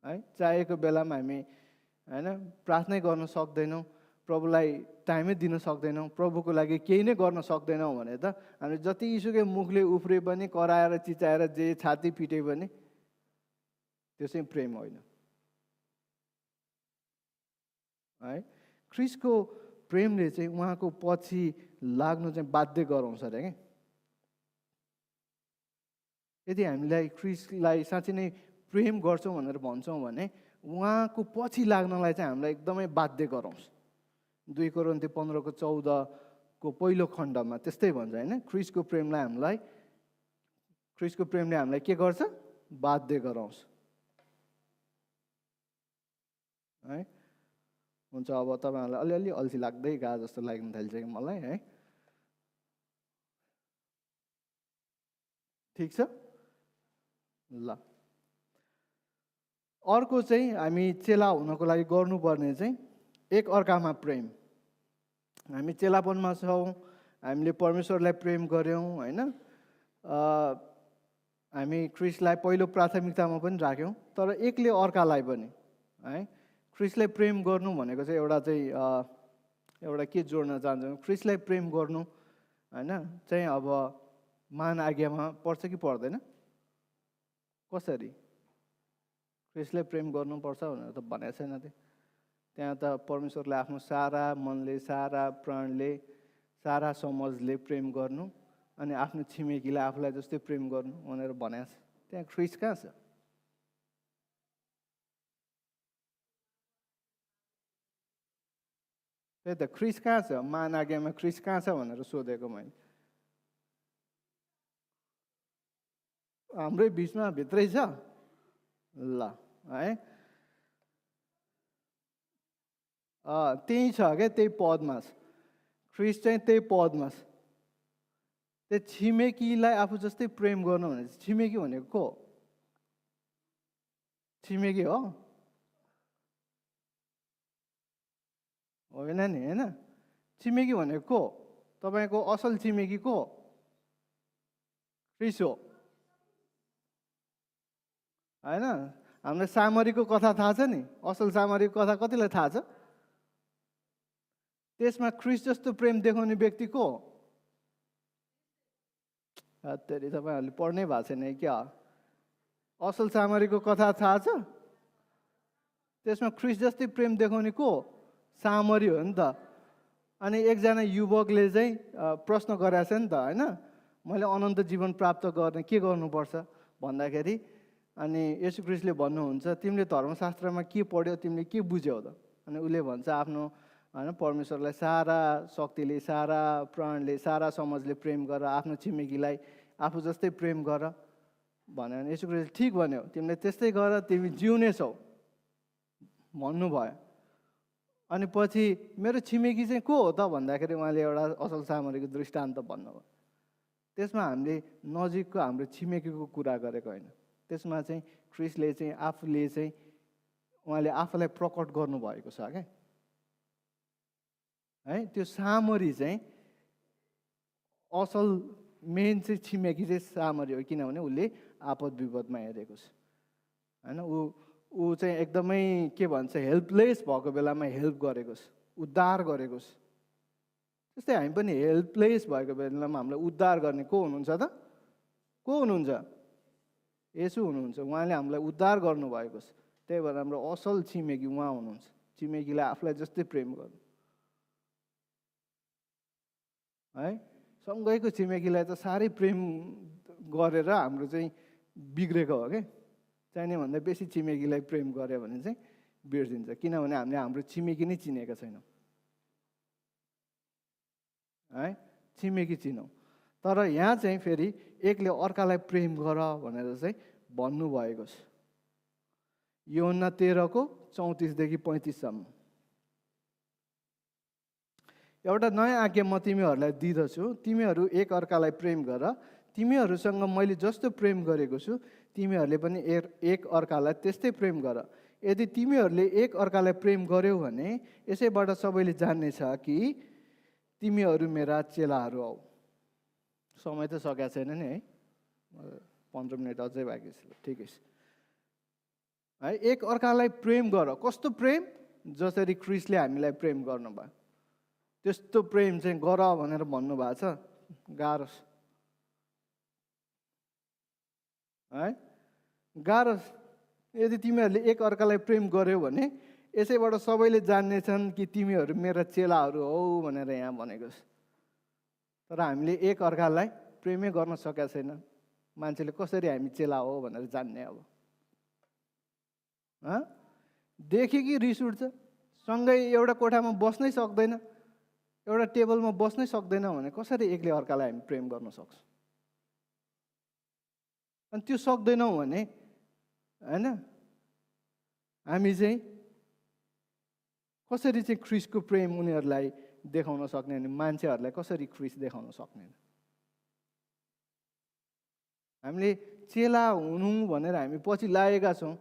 है। चाहेको बेलामा हामी होइन प्रार्थनै गर्न सक्दैनौँ, प्रभुलाई टाइमै दिन सक्दैनौँ, प्रभुको लागि केही नै गर्न सक्दैनौँ भने त हामी जतिसुकै मुखले उफ्रे पनि, कराएर चिचाएर जे छाती पिटे पनि त्यो चाहिँ प्रेम होइन है। ख्रिस्टको प्रेमले चाहिँ उहाँको पछि लाग्नु चाहिँ बाध्य गराउँछ अरे क्या। यदि हामीलाई ख्रिस्टलाई साँच्चै नै प्रेम गर्छौँ भनेर भन्छौँ भने उहाँको पछि लाग्नलाई चाहिँ हामीलाई एकदमै बाध्य गराउँछ। 2 कोरिन्थी 15:14 पहिलो खण्डमा त्यस्तै भन्छ होइन। ख्रिस्टको प्रेमले हामीलाई के गर्छ? बाध्य गराउँछ है। हुन्छ, अब तपाईँहरूलाई अलिअलि अल्छी लाग्दै गए जस्तो लाग्न थाल्छ कि मलाई है। ठिक छ ल। अर्को चाहिँ हामी चेला हुनको लागि गर्नुपर्ने चाहिँ एक अर्कामा प्रेम। हामी चेलापनमा छौँ, हामीले परमेश्वरलाई प्रेम गऱ्यौँ होइन, हामी ख्रिस्टलाई पहिलो प्राथमिकतामा पनि राख्यौँ, तर एकले अर्कालाई पनि है। ख्रिस्टलाई प्रेम गर्नु भनेको चाहिँ एउटा के जोड्न चाहन्छु, ख्रिस्टलाई प्रेम गर्नु होइन चाहिँ अब मान आज्ञामा पर्छ कि पर्दैन? कसरी ख्रिस्टलाई प्रेम गर्नुपर्छ भनेर त भनेको छैन। त्यहाँ त परमेश्वरले आफ्नो सारा मनले, सारा प्राणले, सारा समझले प्रेम गर्नु अनि आफ्नो छिमेकीलाई आफूलाई जस्तै प्रेम गर्नु भनेर भनेको छ। त्यहाँ ख्रिस्ट कहाँ छ? त्यही त, ख्रिस्ट कहाँ छ? मान आज्ञामा ख्रिस्ट कहाँ छ भनेर सोधेको मैले। हाम्रै बिचमा भित्रै छ ल है। त्यही छ क्या, त्यही पदमा छ ख्रिस्ट चाहिँ, त्यही पदमा छ। त्यो छिमेकीलाई आफू जस्तै प्रेम गर्नु भने छिमेकी भनेको को? छिमेकी हो होइन नि होइन। छिमेकी भनेको को? तपाईँको असल छिमेकी को? ख्रिस्ट हो होइन। हामीलाई सामरीको कथा थाहा छ नि, असल सामरीको कथा कतिलाई थाहा छ? त्यसमा ख्रिस्ट जस्तो प्रेम देखाउने व्यक्ति को? हत्तेरी, तपाईँहरूले पढ्नै भएको छैन क्या। असल सामरीको कथा थाहा छ? त्यसमा ख्रिस्ट जस्तै प्रेम देखाउने को? सामरी हो नि त। अनि एकजना युवकले चाहिँ प्रश्न गरेको छ नि त होइन, मैले अनन्त जीवन प्राप्त गर्न के गर्नुपर्छ भन्दाखेरि अनि येशू ख्रिस्टले भन्नुहुन्छ, तिमीले धर्मशास्त्रमा के पढ्यौ, तिमीले के बुझ्यौ त? अनि उसले भन्छ, आफ्नो होइन परमेश्वरलाई सारा शक्तिले, सारा प्राणले, सारा समझले प्रेम गर, आफ्नो छिमेकीलाई आफू जस्तै प्रेम गर भन्यो। भने येशू ख्रिस्टले ठिक भन्यो, तिमीले त्यस्तै गर, तिमी जिउने छौ भन्नुभयो। अनि पछि मेरो छिमेकी चाहिँ को हो त भन्दाखेरि उहाँले एउटा असल सामरीको दृष्टान्त भन्नुभयो। त्यसमा हामीले नजिकको हाम्रो छिमेकीको कुरा गरेको होइन, त्यसमा चाहिँ ख्रिस्टले चाहिँ आफूले चाहिँ उहाँले आफूलाई प्रकट गर्नुभएको छ क्या है। त्यो सामरी चाहिँ असल मेन चाहिँ छिमेकी चाहिँ सामरी हो, किनभने उसले आपद विपदमा हेरेको छ होइन। ऊ चाहिँ एकदमै के भन्छ, हेल्पलेस भएको बेलामा हेल्प गरेको छ, उद्धार गरेको छ। त्यस्तै हामी पनि हेल्पलेस भएको बेलामा हामीलाई उद्धार गर्ने को हुनुहुन्छ त? को हुनुहुन्छ? येशू हुनुहुन्छ। उहाँले हामीलाई उद्धार गर्नुभएको छ। त्यही भएर हाम्रो असल छिमेकी उहाँ हुनुहुन्छ। छिमेकीलाई आफूलाई जस्तै प्रेम गर्नु है। सँगैको छिमेकीलाई त साह्रै प्रेम गरेर हाम्रो चाहिँ बिग्रेको हो क्या। चाहिने भन्दा बेसी छिमेकीलाई प्रेम गऱ्यो भने चाहिँ बिर्सिन्छ, किनभने हामीले हाम्रो छिमेकी नै चिनेका छैनौँ है। छिमेकी चिनौँ, तर यहाँ चाहिँ फेरि एकले अर्कालाई प्रेम गर भनेर चाहिँ भन्नुभएको छ। यूहन्ना 13:34-35सम्म। एउटा नयाँ आज्ञा म तिमीहरूलाई दिँदछु, तिमीहरू एक अर्कालाई प्रेम गर। तिमीहरूसँग मैले जस्तो प्रेम गरेको छु तिमीहरूले पनि एक अर्कालाई त्यस्तै प्रेम गर। यदि तिमीहरूले एक अर्कालाई प्रेम गर्यौ भने यसैबाट सबैले जान्नेछ कि तिमीहरू मेरा चेलाहरू हौ। समय त सकेको छैन नि है, 15 मिनट अझै बाँकी छ। ठिकै छ है। एक अर्कालाई प्रेम गर। कस्तो प्रेम? जसरी ख्रिस्टले हामीलाई प्रेम गर्नुभयो त्यस्तो प्रेम चाहिँ गर भनेर भन्नुभएको छ। गाह्रो है, गाह्रो। यदि तिमीहरूले एक अर्कालाई प्रेम गर्यौ भने यसैबाट सबैले जान्नेछन् कि तिमीहरू मेरा चेलाहरू हौ भनेर यहाँ भनेको छ। तर हामीले एक अर्कालाई प्रेमै गर्न सकेका छैन। मान्छेले कसरी हामी चेला हो भनेर जान्ने? अब देखे कि रिस उठ्छ। सँगै एउटा कोठामा बस्नै सक्दैन, एउटा टेबलमा बस्नै सक्दैन भने कसरी एकले अर्कालाई हामी प्रेम गर्न सक्छौँ? अनि त्यो सक्दैनौँ भने होइन हामी चाहिँ कसरी चाहिँ ख्रिस्टको प्रेम उनीहरूलाई देखाउन सक्ने, अनि मान्छेहरूलाई कसरी ख्रिस्ट देखाउन सक्ने? हामीले चेला हुनु भनेर हामी पछि लागेका छौँ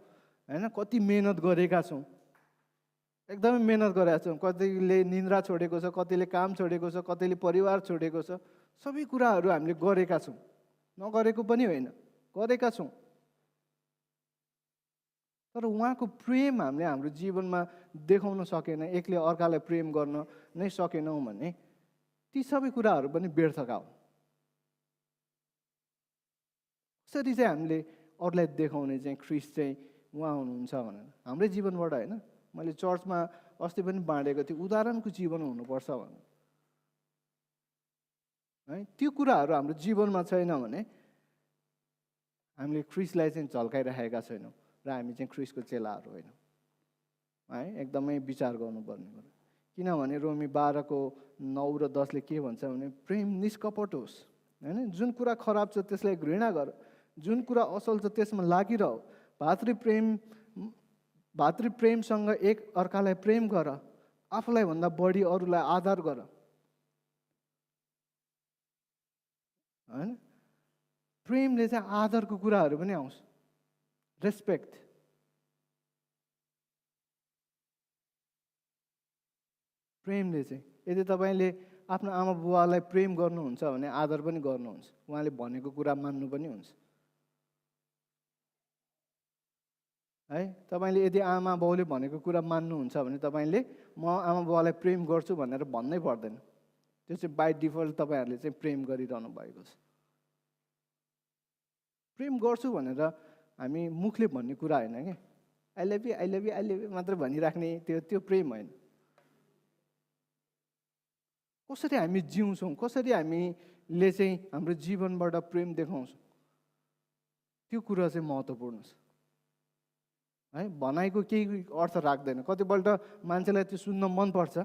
होइन। कति मेहनत गरेका छौँ, एकदमै मेहनत गरेका छौँ। कतिले निन्द्रा छोडेको छ, कतिले काम छोडेको छ, कतिले परिवार छोडेको छ। सबै कुराहरू हामीले गरेका छौँ, नगरेको पनि होइन, गरेका छौँ। तर उहाँको प्रेम हामीले हाम्रो जीवनमा देखाउन सकेन, एकले अर्कालाई प्रेम गर्न नै सकेनौँ भने ती सबै कुराहरू पनि व्यर्थका हो। कसरी चाहिँ हामीले अरूलाई देखाउने चाहिँ ख्रिस्ट चाहिँ उहाँ हुनुहुन्छ भनेर? हाम्रै जीवनबाट होइन। मैले चर्चमा अस्ति पनि बाँडेको थिएँ, उदाहरणको जीवन हुनुपर्छ भनेर है। त्यो कुराहरू हाम्रो जीवनमा छैन भने हामीले ख्रिस्टलाई चाहिँ झल्काइराखेका छैनौँ र हामी चाहिँ ख्रिस्टको चेलाहरू होइनौँ है। एकदमै विचार गर्नुपर्ने कुरा। किनभने रोमी 12:9 र 10 के भन्छ भने प्रेम निष्कपट होस् होइन। जुन कुरा खराब छ त्यसलाई घृणा गर, जुन कुरा असल छ त्यसमा लागिरह। भातृप्रेमसँग एक अर्कालाई प्रेम गर, आफूलाई भन्दा बढी अरूलाई आदर गर होइन। प्रेमले चाहिँ आदरको कुराहरू पनि आउँछ, रेस्पेक्ट। प्रेमले चाहिँ यदि तपाईँले आफ्नो आमा बुवालाई प्रेम गर्नुहुन्छ भने आदर पनि गर्नुहुन्छ, उहाँले भनेको कुरा मान्नु पनि हुन्छ है। तपाईँले यदि आमा बाउले भनेको कुरा मान्नुहुन्छ भने तपाईँले म आमा बुवालाई प्रेम गर्छु भनेर भन्नै पर्दैन। त्यो चाहिँ बाई डिफल्ट तपाईँहरूले चाहिँ प्रेम गरिरहनु भएको छ। प्रेम गर्छु भनेर हामी मुखले भन्ने कुरा होइन कि I love you I love you I love you मात्र भनिराख्ने त्यो प्रेम होइन। कसरी हामी जिउँछौँ, कसरी हामीले चाहिँ हाम्रो जीवनबाट प्रेम देखाउँछौँ, त्यो कुरा चाहिँ महत्त्वपूर्ण छ है। भनाइको केही अर्थ राख्दैन। कतिपल्ट मान्छेलाई त्यो सुन्न मनपर्छ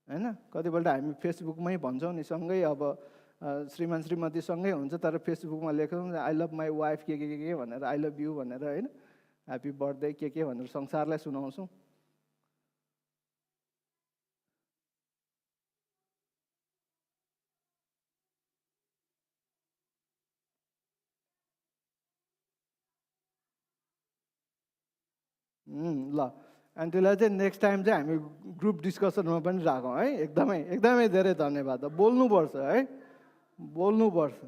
होइन। कतिपल्ट हामी फेसबुकमै भन्छौँ नि, सँगै अब श्रीमान श्रीमती सँगै हुन्छ तर फेसबुकमा लेखौँ आई लभ माई वाइफ के भनेर, आई लभ यु भनेर होइन, ह्याप्पी बर्थडे के भनेर संसारलाई सुनाउँछौँ। ल अनि त्यसलाई चाहिँ नेक्स्ट टाइम चाहिँ हामी ग्रुप डिस्कसनमा पनि राखौँ है। एकदमै एकदमै धेरै धन्यवाद। बोल्नुपर्छ है, बोल्नुपर्छ।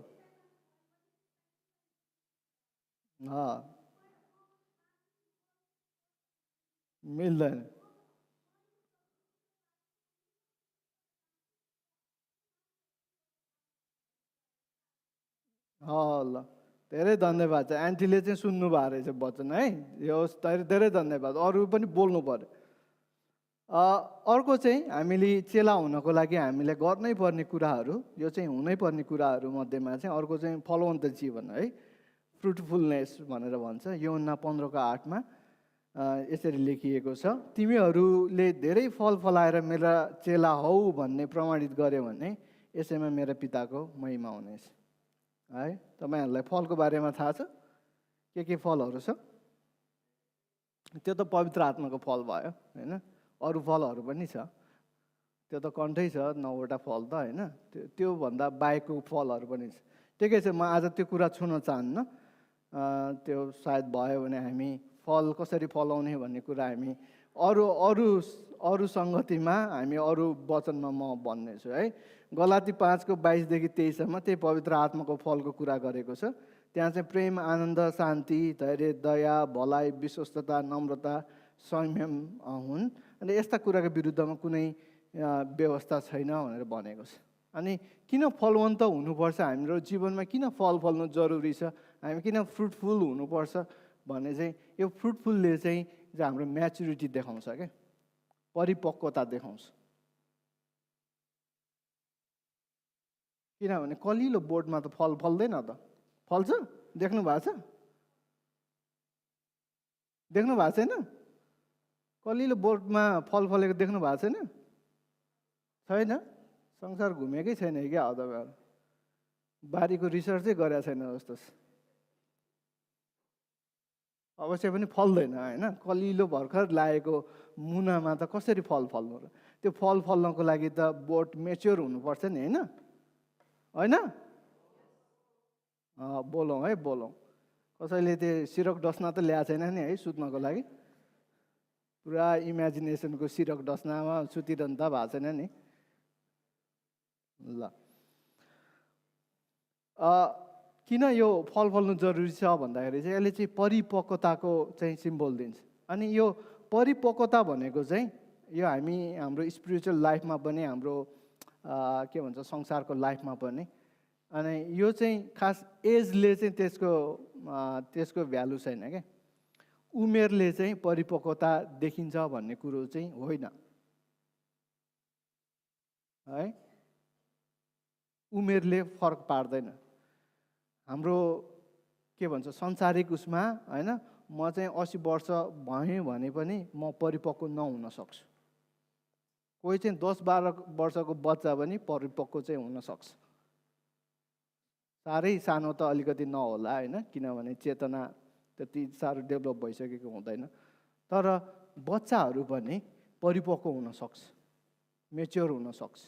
मिल्दैन। ल धेरै धन्यवाद छ। आन्टीले चाहिँ सुन्नु भएको रहेछ वचन है। यो धेरै धन्यवाद। अरू पनि बोल्नु पर्यो। अर्को चाहिँ हामीले चेला हुनको लागि हामीलाई गर्नै पर्ने कुराहरू, यो चाहिँ हुनै पर्ने कुराहरू मध्येमा चाहिँ अर्को चाहिँ फलवन्त जीवन है, फ्रुटफुलनेस भनेर भन्छ। यूहन्ना 15:8 यसरी लेखिएको छ, तिमीहरूले धेरै फल फलाएर मेरा चेला हौ भन्ने प्रमाणित गर्यो भने यसैमा मेरा पिताको महिमा हुनेछ। है, तपाईँहरूलाई फलको बारेमा थाहा छ? के फलहरू छ? त्यो त पवित्र आत्माको फल भयो होइन। अरू फलहरू पनि छ, त्यो त कन्ठै छ 9वटा फल त होइन। त्योभन्दा बाहेकको फलहरू पनि छ। ठिकै छ, म आज त्यो कुरा छुन चाहन्न। त्यो सायद भयो भने हामी फल कसरी फलाउने भन्ने कुरा हामी अरू सङ्गतिमा हामी अरू वचनमा म भन्नेछु है। गलाती 5:22-23सम्म त्यही पवित्र आत्माको फलको कुरा गरेको छ। त्यहाँ चाहिँ प्रेम, आनन्द, शान्ति, धैर्य, दया, भलाइ, विश्वस्तता, नम्रता, संयम हुन्। अनि यस्ता कुराको विरुद्धमा कुनै व्यवस्था छैन भनेर भनेको छ। अनि किन फलवन्त हुनुपर्छ, हाम्रो जीवनमा किन फल फल्नु जरुरी छ, हामी किन फ्रुटफुल हुनुपर्छ भने चाहिँ यो फ्रुटफुलले चाहिँ हाम्रो म्याचुरिटी देखाउँछ क्या, परिपक्वता देखाउँछ। किनभने कलिलो बोटमा त फल फल्दैन त, फल्छ? देख्नु भएको छ? देख्नु भएको छैन? कलिलो बोटमा फल फलेको देख्नु भएको छैन? छैन? संसार घुमेकै छैन क्या हो तपाईँहरू? बारीको रिसर्चै गरेको छैन जस्तो छ। अवश्य पनि फल्दैन होइन। कलिलो भर्खर लागेको मुनामा त कसरी फल फल्नु र? त्यो फल फल्नको लागि त बोट मेच्योर हुनुपर्छ नि होइन? होइन? बोलौँ है, बोलौँ। कसैले त्यो सिरक डस्ना त ल्याएको छैन नि है सुत्नको लागि? पुरा इमेजिनेसनको सिरक डस्नामा सुतिरहनु त भएको छैन नि? ल, किन यो फल फल्नु जरुरी छ भन्दाखेरि चाहिँ यसले चाहिँ परिपक्वताको चाहिँ सिम्बल दिन्छ। अनि यो परिपक्वता भनेको चाहिँ यो हाम्रो स्पिरिचुअल लाइफमा पनि, हाम्रो के भन्छ संसारको लाइफमा पनि। अनि यो चाहिँ खास एजले चाहिँ त्यसको भ्यालु छैन क्या। उमेरले चाहिँ परिपक्वता देखिन्छ भन्ने कुरो चाहिँ होइन है। उमेरले फरक पार्दैन। हाम्रो के भन्छ संसारिक उसमा होइन, म चाहिँ 80 वर्ष भएँ भने पनि म परिपक्व नहुन सक्छु। कोही चाहिँ 10-12 वर्षको बच्चा पनि परिपक्व चाहिँ हुन सक्छ। साह्रै सानो त अलिकति नहोला होइन, किनभने चेतना त्यति साह्रो डेभलप भइसकेको हुँदैन। तर बच्चाहरू पनि परिपक्व हुन सक्छ, मेच्योर हुन सक्छ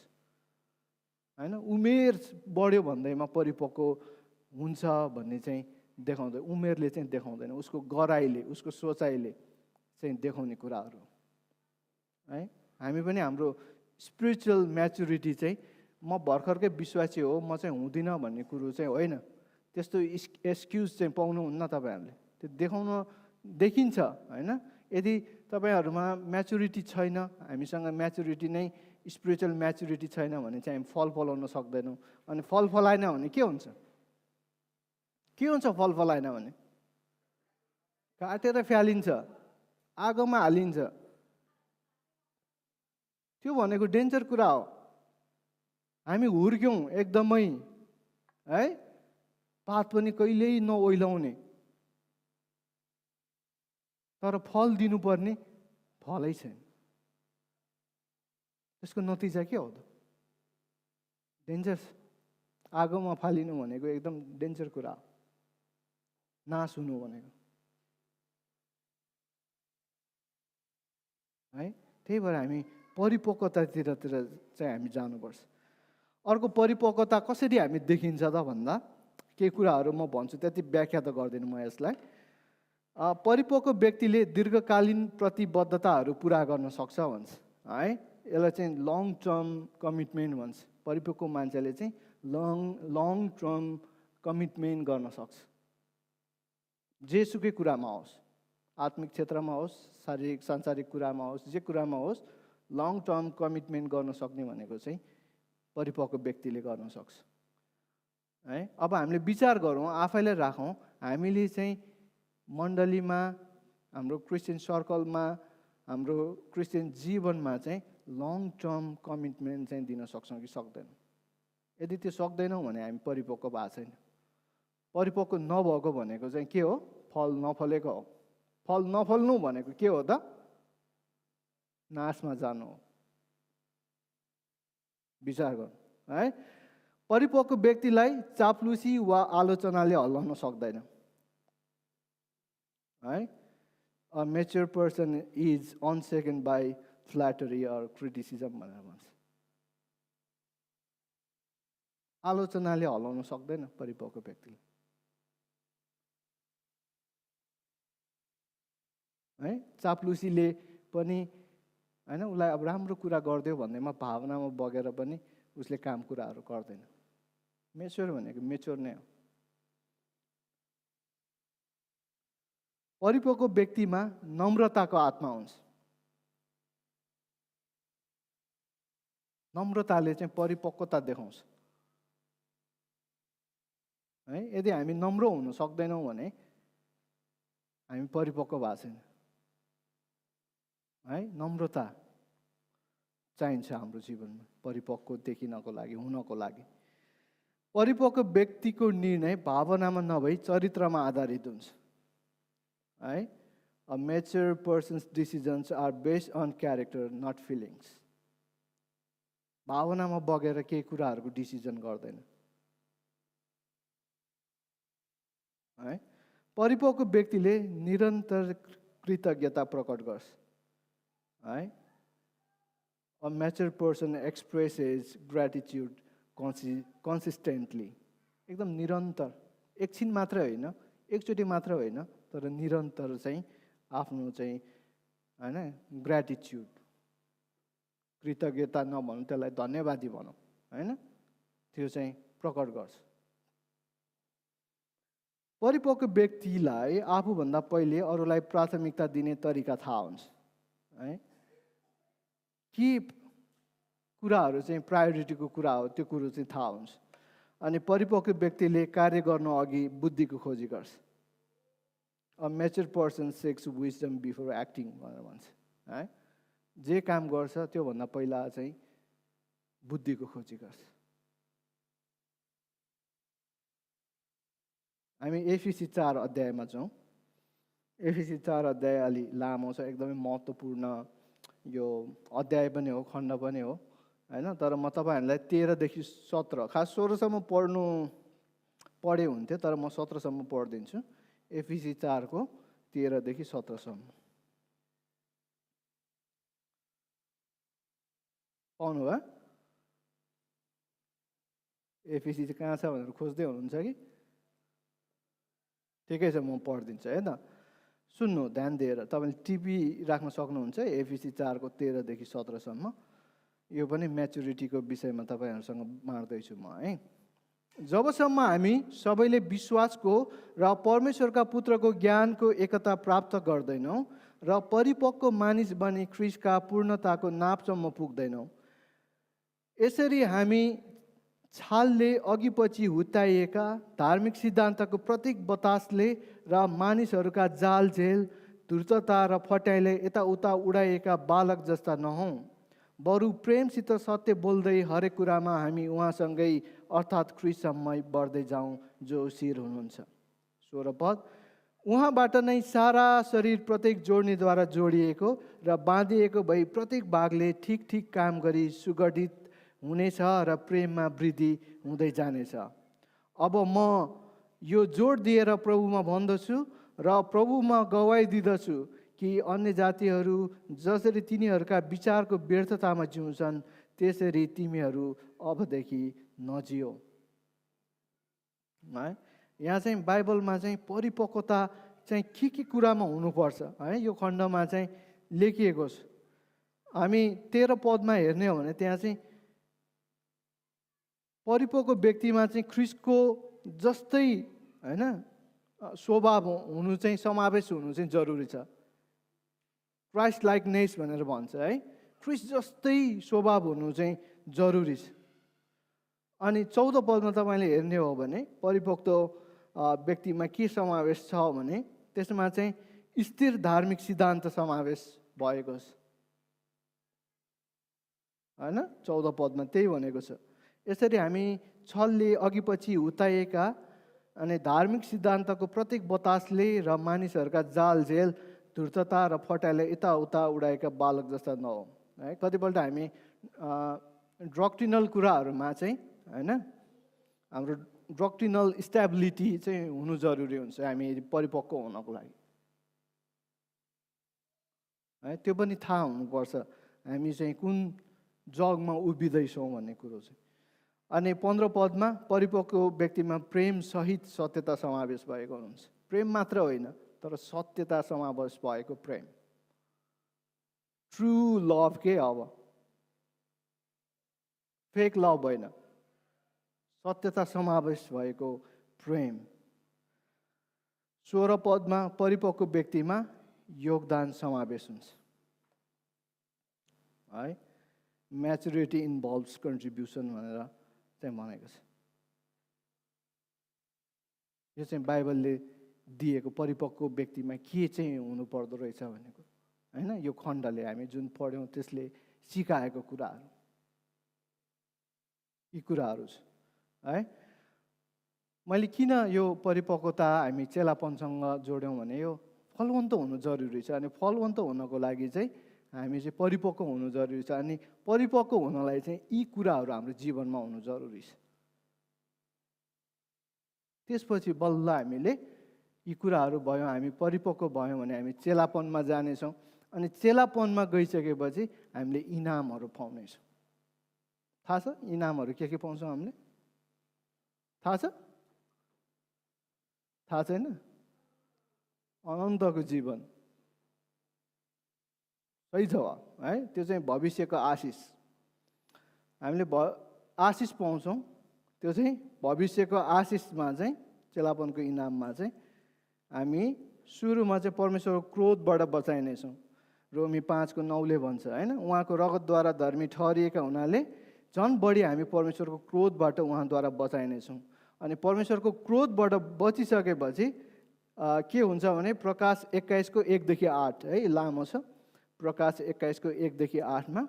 होइन। उमेर बढ्यो भन्दैमा परिपक्व हुन्छ भन्ने चाहिँ देखाउँदैन, उमेरले चाहिँ देखाउँदैन। उसको गराइले, उसको सोचाइले चाहिँ देखाउने कुराहरू है। हामी पनि हाम्रो स्पिरिचुअल म्याचुरिटी चाहिँ म भर्खरकै विश्वासी हो, म चाहिँ हुँदिनँ भन्ने कुरो चाहिँ होइन। त्यस्तो एक्सक्युज चाहिँ पाउनुहुन्न तपाईँहरूले। त्यो देखाउन देखिन्छ होइन। यदि तपाईँहरूमा म्याचुरिटी छैन, हामीसँग म्याचुरिटी नै स्पिरिचुअल म्याचुरिटी छैन भने चाहिँ हामी फल फलाउन सक्दैनौँ। अनि फल फलाएन भने के हुन्छ? के हुन्छ फल फलाएन भने? काटेर फ्यालिन्छ, आगोमा हालिन्छ। त्यो भनेको डेन्जर कुरा हो। हामी हुर्क्यौँ एकदमै है, पात पनि कहिल्यै नओइलाउने, तर फल दिनुपर्ने फलै छैन। त्यसको नतिजा के हो त? डेन्जर। आगोमा फालिनु भनेको एकदम डेन्जर कुरा हो, नाश हुनु भनेको है। त्यही भएर हामी परिपक्वतातिर चाहिँ हामी जानुपर्छ। अर्को परिपक्वता कसरी हामी देखिन्छ त भन्दा केही कुराहरू म भन्छु, त्यति व्याख्या त गर्दिनँ म यसलाई। परिपक्व व्यक्तिले दीर्घकालीन प्रतिबद्धताहरू पुरा गर्न सक्छ भन्छ है। यसलाई चाहिँ लङ टर्म कमिटमेन्ट भन्छ। परिपक्व मान्छेले चाहिँ लङ टर्म कमिटमेन्ट गर्न सक्छ। जेसुकै कुरामा होस्, आत्मिक क्षेत्रमा होस्, शारीरिक सांसारिक कुरामा होस्, जे कुरामा होस्, लङ टर्म कमिटमेन्ट गर्न सक्ने भनेको चाहिँ परिपक्व व्यक्तिले गर्न सक्छ है। अब हामीले विचार गरौँ, आफैलाई राखौँ, हामीले चाहिँ मण्डलीमा, हाम्रो क्रिस्चियन सर्कलमा, हाम्रो क्रिस्चियन जीवनमा चाहिँ लङ टर्म कमिटमेन्ट चाहिँ दिन सक्छौँ कि सक्दैनौँ? यदि त्यो सक्दैनौँ भने हामी परिपक्व भएको छैन। परिपक्व नभएको भनेको चाहिँ के हो? फल नफलेको हो। फल नफल्नु भनेको के हो त? नाशमा जानु हो। विचार गर्नु है। परिपक्व व्यक्तिलाई चाप्लुसी वा आलोचनाले हल्लाउन सक्दैन है a mature person is unshaken by flattery or criticism भनेर भन्छ आलोचनाले हल्लाउन सक्दैन परिपक्व व्यक्तिले है चाप्लुसीले पनि हैन उसलाई अब राम्रो कुरा गरिदियो भन्दैमा भावनामा बगेर पनि उसले काम कुराहरू गर्दैन मेच्योर भनेको मेच्योर नै हो परिपक्व व्यक्तिमा नम्रताको आत्मा हुन्छ नम्रताले चाहिँ परिपक्वता देखाउँछ है यदि हामी नम्र हुन सक्दैनौँ भने हामी परिपक्व भएको छैन है नम्रता चाहिन्छ हाम्रो जीवनमा परिपक्व देखिनको लागि हुनको लागि परिपक्व व्यक्तिको निर्णय भावनामा नभई चरित्रमा आधारित हुन्छ है a mature person's decisions are based on character not feelings भावनामा बगेर केही कुराहरूको डिसिजन गर्दैन है परिपक्व व्यक्तिले निरन्तर कृतज्ञता प्रकट गर्छ है a mature person expresses gratitude consistently एकदम निरन्तर एकछिन मात्रै होइन एकचोटि मात्र होइन तर निरन्तर चाहिँ आफ्नो चाहिँ होइन ग्र्याटिट्युड कृतज्ञता नभनौँ त्यसलाई धन्यवादी भनौँ होइन त्यो चाहिँ प्रकट गर्छ परिपक्व व्यक्तिलाई आफूभन्दा पहिले अरूलाई प्राथमिकता दिने तरिका थाहा हुन्छ है के कुराहरू चाहिँ प्रायोरिटीको कुरा हो त्यो कुरो चाहिँ थाहा हुन्छ अनि परिपक्व व्यक्तिले कार्य गर्नु अघि बुद्धिको खोजी गर्छ a mature person sex wisdom before acting भनेर भन्छ है जे काम गर्छ त्योभन्दा पहिला चाहिँ बुद्धिको खोजी गर्छ हामी एफिसी 4 अध्यायमा छौँ एफिसी 4 अध्याय अलि लामो छ एकदमै महत्त्वपूर्ण यो अध्याय पनि हो खण्ड पनि हो होइन तर म तपाईँहरूलाई 13 देखि 17 खास 16 सम्म पढे हुन्थ्यो तर म 17 सम्म पढिदिन्छु एफिसी 4 को 13 देखि 17 सम्म पाउनु भयो एफिसी चाहिँ कहाँ छ भनेर खोज्दै हुनुहुन्छ कि ठिकै छ म पढिदिन्छु है त सुन्नु ध्यान दिएर तपाईँले टिपी राख्न सक्नुहुन्छ एफिसी 4 को 13 देखि 17 सम्म यो पनि म्याच्युरिटीको विषयमा तपाईँहरूसँग बाँड्दैछु म है जबसम्म हामी सबैले विश्वासको र परमेश्वरका पुत्रको ज्ञानको एकता प्राप्त गर्दैनौँ र परिपक्व मानिस बनी ख्रीष्टका पूर्णताको नापसम्म पुग्दैनौँ यसरी हामी छालले अघिपछि हुत्ताइएका धार्मिक सिद्धान्तको प्रत्येक बतासले र मानिसहरूका जालझेल धूर्तता र फट्याइले यताउता उडाइएका बालक जस्ता नहौँ बरु प्रेमसित सत्य बोल्दै हरेक कुरामा हामी उहाँसँगै अर्थात् ख्रीष्टसम्म बढ्दै जाउँ जो शिर हुनुहुन्छ 16 पद उहाँबाट नै सारा शरीर प्रत्येक जोड्नेद्वारा जोडिएको र बाँधिएको भई प्रत्येक भागले ठिक ठिक काम गरी सुगठित हुनेछ र प्रेममा वृद्धि हुँदै जानेछ अब म यो जोड दिएर प्रभुमा भन्दछु र प्रभुमा गवाई दिदछु कि अन्य जातिहरू जसरी तिनीहरूका विचारको व्यर्थतामा जिउँछन् त्यसरी तिमीहरू अबदेखि नजियो है यहाँ चाहिँ बाइबलमा चाहिँ परिपक्वता चाहिँ के कुरामा हुनुपर्छ है यो खण्डमा चाहिँ लेखिएको छ हामी 13 पदमा हेर्ने हो भने त्यहाँ चाहिँ परिपक्व व्यक्तिमा चाहिँ ख्रीष्टको जस्तै हैन स्वभाव हुनु चाहिँ समावेश हुनु चाहिँ जरुरी छ क्राइस्ट लाइकनेस भनेर भन्छ है ख्रीष्ट जस्तै स्वभाव हुनु चाहिँ जरुरी छ अनि 14 पदमा तपाईले हेर्ने हो भने परिपक्व व्यक्तिमा के समावेश छ भने त्यसमा चाहिँ स्थिर धार्मिक सिद्धान्त समावेश भएको छ हैन 14 पदमा त्यही भनेको छ यसरी हामी छलले अघिपछि हुत्ताइएका अनि धार्मिक सिद्धान्तको प्रत्येक बतासले र मानिसहरूका जालझेल धूर्तता र फट्याइले यताउता उडाएका बालक जस्ता नहौँ है कतिपल्ट हामी डक्ट्रिनल कुराहरूमा चाहिँ हैन हाम्रो डक्ट्रिनल स्टेबिलिटी चाहिँ हुनु जरुरी हुन्छ हामी परिपक्व हुनको लागि है। त्यो पनि थाहा हुनुपर्छ हामी चाहिँ कुन जगमा उभिँदैछौँ भन्ने कुरो चाहिँ। अनि 15 पदमा परिपक्व व्यक्तिमा प्रेम सहित सत्यता समावेश भएको हुन्छ। प्रेम मात्र होइन तर सत्यता समावेश भएको प्रेम, ट्रु लभ के अब, फेक लभ होइन, सत्यता समावेश भएको प्रेम। 16 पदमा परिपक्व व्यक्तिमा योगदान समावेश हुन्छ है। म्याचुरिटी इन्भल्भ्स कन्ट्रिब्युसन भनेर चाहिँ भनेको छ। यो चाहिँ बाइबलले दिएको परिपक्व व्यक्तिमा के चाहिँ हुनुपर्दो रहेछ भन्ने कुरो होइन। यो खण्डले हामी जुन पढ्यौँ त्यसले सिकाएको कुराहरू यी कुराहरू छ है। मैले किन यो परिपक्वता हामी चेलापनसँग जोड्यौँ भने यो फलवन्त हुनु जरुरी छ। अनि फलवन्त हुनको लागि चाहिँ हामी चाहिँ परिपक्व हुनु जरुरी छ। अनि परिपक्व हुनलाई चाहिँ यी कुराहरू हाम्रो जीवनमा हुनु जरुरी छ। त्यसपछि बल्ल हामीले यी कुराहरू भयो, हामी परिपक्व भयौँ भने हामी चेलापनमा जानेछौँ। अनि चेलापनमा गइसकेपछि हामीले इनामहरू पाउनेछौँ। थाहा छ इनामहरू के पाउँछौँ हामीले? थाहा छ? थाहा छैन? अनन्तको जीवन सही जवाब है। त्यो चाहिँ भविष्यको आशिष, हामीले आशिष पाउँछौँ। त्यो चाहिँ भविष्यको आशिषमा चाहिँ चेलापनको इनाममा चाहिँ हामी सुरुमा चाहिँ परमेश्वरको क्रोधबाट बचाइनेछौँ। रोमी 5:9 भन्छ होइन, उहाँको रगतद्वारा धर्मी ठहरिएका हुनाले झन् बढी हामी परमेश्वरको क्रोधबाट उहाँद्वारा बचाइनेछौँ। अनि परमेश्वरको क्रोधबाट बचिसकेपछि के हुन्छ भने प्रकाश 21:1-8 है, लामो छ। प्रकाश 21:1-8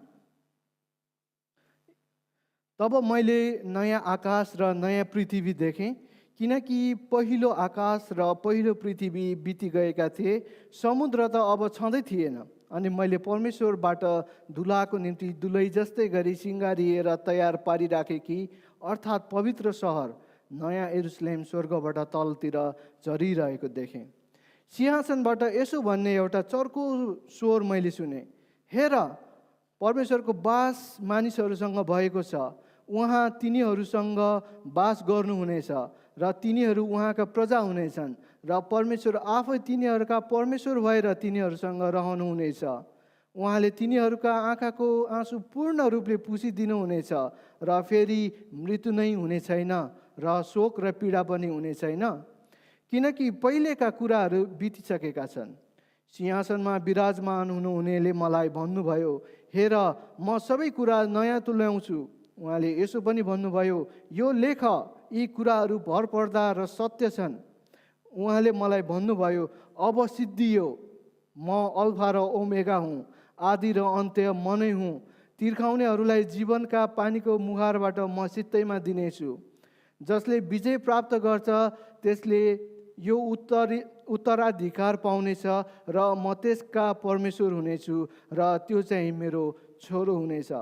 तब मैले नयाँ आकाश र नयाँ पृथ्वी देखेँ, किनकि पहिलो आकाश र पहिलो पृथ्वी बिति गएका थिए, समुद्र त अब छँदै थिएन। अनि मैले परमेश्वरबाट दुलाको निम्ति दुलै जस्तै गरी सिँगारिएर तयार पारिराखेकी अर्थात् पवित्र सहर नयाँ यरुशलेम स्वर्गबाट तलतिर झरिरहेको देखेँ। सिंहासनबाट यसो भन्ने एउटा चर्को स्वर मैले सुने, हेर परमेश्वरको बास मानिसहरूसँग भएको छ, उहाँ तिनीहरूसँग बास गर्नुहुनेछ र तिनीहरू उहाँका प्रजा हुनेछन् र परमेश्वर आफै तिनीहरूका परमेश्वर भएर तिनीहरूसँग रहनुहुनेछ। उहाँले तिनीहरूका आँखाको आँसु पूर्ण रूपले पुसिदिनुहुनेछ र फेरि मृत्यु नै हुने छैन र शोक र पीडा पनि हुने छैन, किनकि पहिलेका कुराहरू बितिसकेका छन्। सिंहासनमा विराजमान हुनुहुनेले मलाई भन्नुभयो, हेर म सबै कुरा नयाँ तुल्याउँछु। उहाँले यसो पनि भन्नुभयो, यो लेख, यी कुराहरू भरपर्दा र सत्य छन्। उहाँले मलाई भन्नुभयो, अब सिद्धियो, म अल्फा र ओमेगा हुँ, आदि र अन्त्य म नै हुँ। तिर्खाउनेहरूलाई जीवनका पानीको मुहारबाट म सित्तैमा दिनेछु। जसले विजय प्राप्त गर्छ त्यसले यो उत्तराधिकार पाउनेछ र म त्यसका परमेश्वर हुनेछु र त्यो चाहिँ मेरो छोरो हुनेछ।